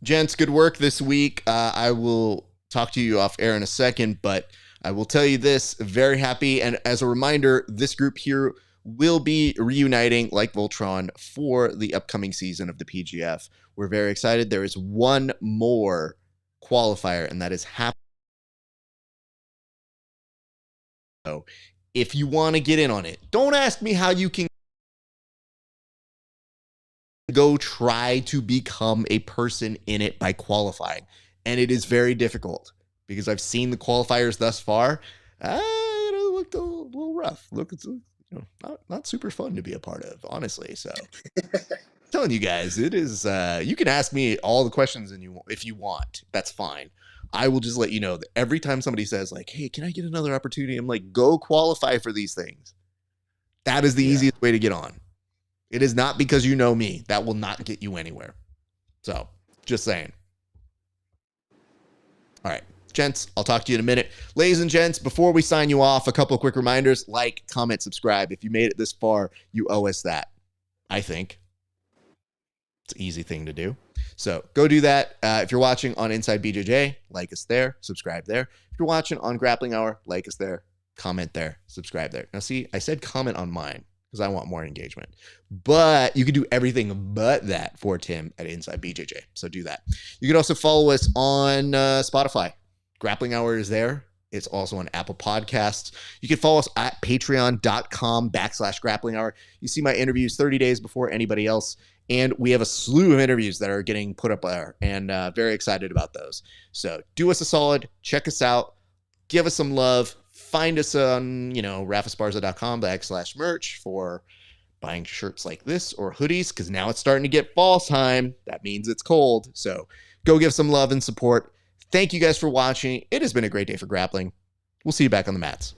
Gents, good work this week. I will talk to you off air in a second, but I will tell you this, very happy. And as a reminder, this group here will be reuniting like Voltron for the upcoming season of the PGF. We're very excited. There is one more qualifier, and that is happening. So if you want to get in on it, don't ask me how you can go try to become a person in it by qualifying. And it is very difficult because I've seen the qualifiers thus far. It looked a little rough. It's not super fun to be a part of, honestly. So I'm telling you guys, it is, you can ask me all the questions if you want, that's fine. I will just let you know that every time somebody says like, hey, can I get another opportunity? I'm like, go qualify for these things. That is the easiest way to get on. It is not because you know me. That will not get you anywhere. So just saying. All right, gents, I'll talk to you in a minute. Ladies and gents, before we sign you off, a couple of quick reminders. Like, comment, subscribe. If you made it this far, you owe us that, I think. It's an easy thing to do. So go do that. If you're watching on Inside BJJ, like us there, subscribe there. If you're watching on Grappling Hour, like us there, comment there, subscribe there. Now, see, I said comment on mine because I want more engagement. But you can do everything but that for Tim at Inside BJJ. So do that. You can also follow us on Spotify. Grappling Hour is there. It's also on Apple Podcasts. You can follow us at patreon.com/grappling hour. You see my interviews 30 days before anybody else. And we have a slew of interviews that are getting put up there, and very excited about those. So do us a solid. Check us out. Give us some love. Find us on, RAFESPARZA.com/merch for buying shirts like this or hoodies, because now it's starting to get fall time. That means it's cold. So go give some love and support. Thank you guys for watching. It has been a great day for grappling. We'll see you back on the mats.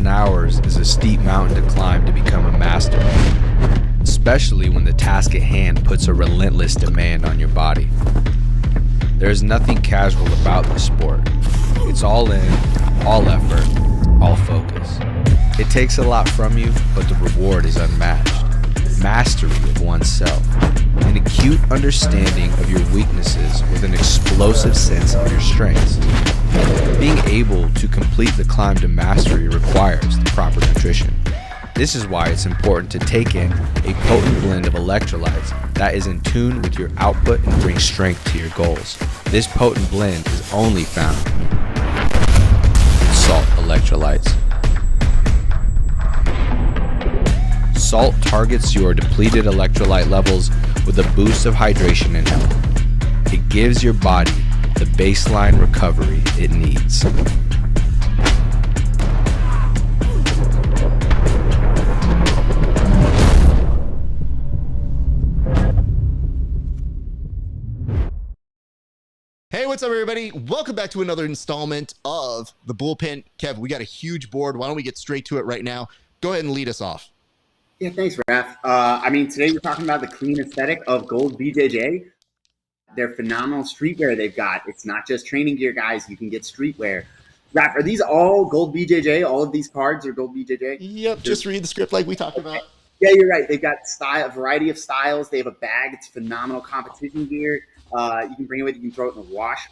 Hours is a steep mountain to climb to become a master, especially when the task at hand puts a relentless demand on your body. There is nothing casual about this sport. It's all in, all effort, all focus. It takes a lot from you, but the reward is unmatched. Mastery of oneself, an acute understanding of your weaknesses with an explosive sense of your strengths. Being able to complete the climb to mastery requires the proper nutrition. This is why it's important to take in a potent blend of electrolytes that is in tune with your output and brings strength to your goals. This potent blend is only found in salt electrolytes. Salt targets your depleted electrolyte levels with a boost of hydration and health. It gives your body the baseline recovery it needs. What's up, everybody? Welcome back to another installment of the Bullpen. Kev, we got a huge board. Why don't we get straight to it right now? Go ahead and lead us off. Yeah, thanks, Raf. Today we're talking about the clean aesthetic of gold BJJ. Their phenomenal streetwear they've got. It's not just training gear, guys. You can get streetwear. Raf, are these all gold BJJ? All of these cards are gold BJJ? Yep, just read the script like we talked about. Yeah, you're right. They've got a variety of styles. They have a bag. It's phenomenal competition gear. You can bring it with you. You can throw it in the wash.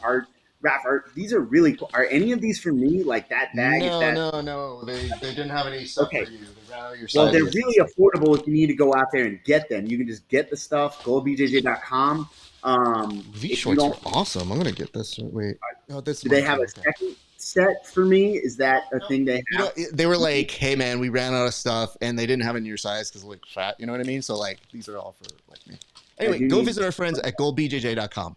Raf, these are really cool. Are any of these for me? Like that bag? No. They didn't have any stuff for you. They ran out of your Well, sizes. they're really affordable if you need to go out there and get them. You can just get the stuff, goldbjj.com. These shorts are awesome. I'm going to get this. Wait. Oh, this Do they have a second set for me? Is that a thing they have? They were like, hey, man, we ran out of stuff, and they didn't have it in your size because like fat. You know what I mean? So, like, these are all for like me. Anyway, go visit our friends at goldbjj.com.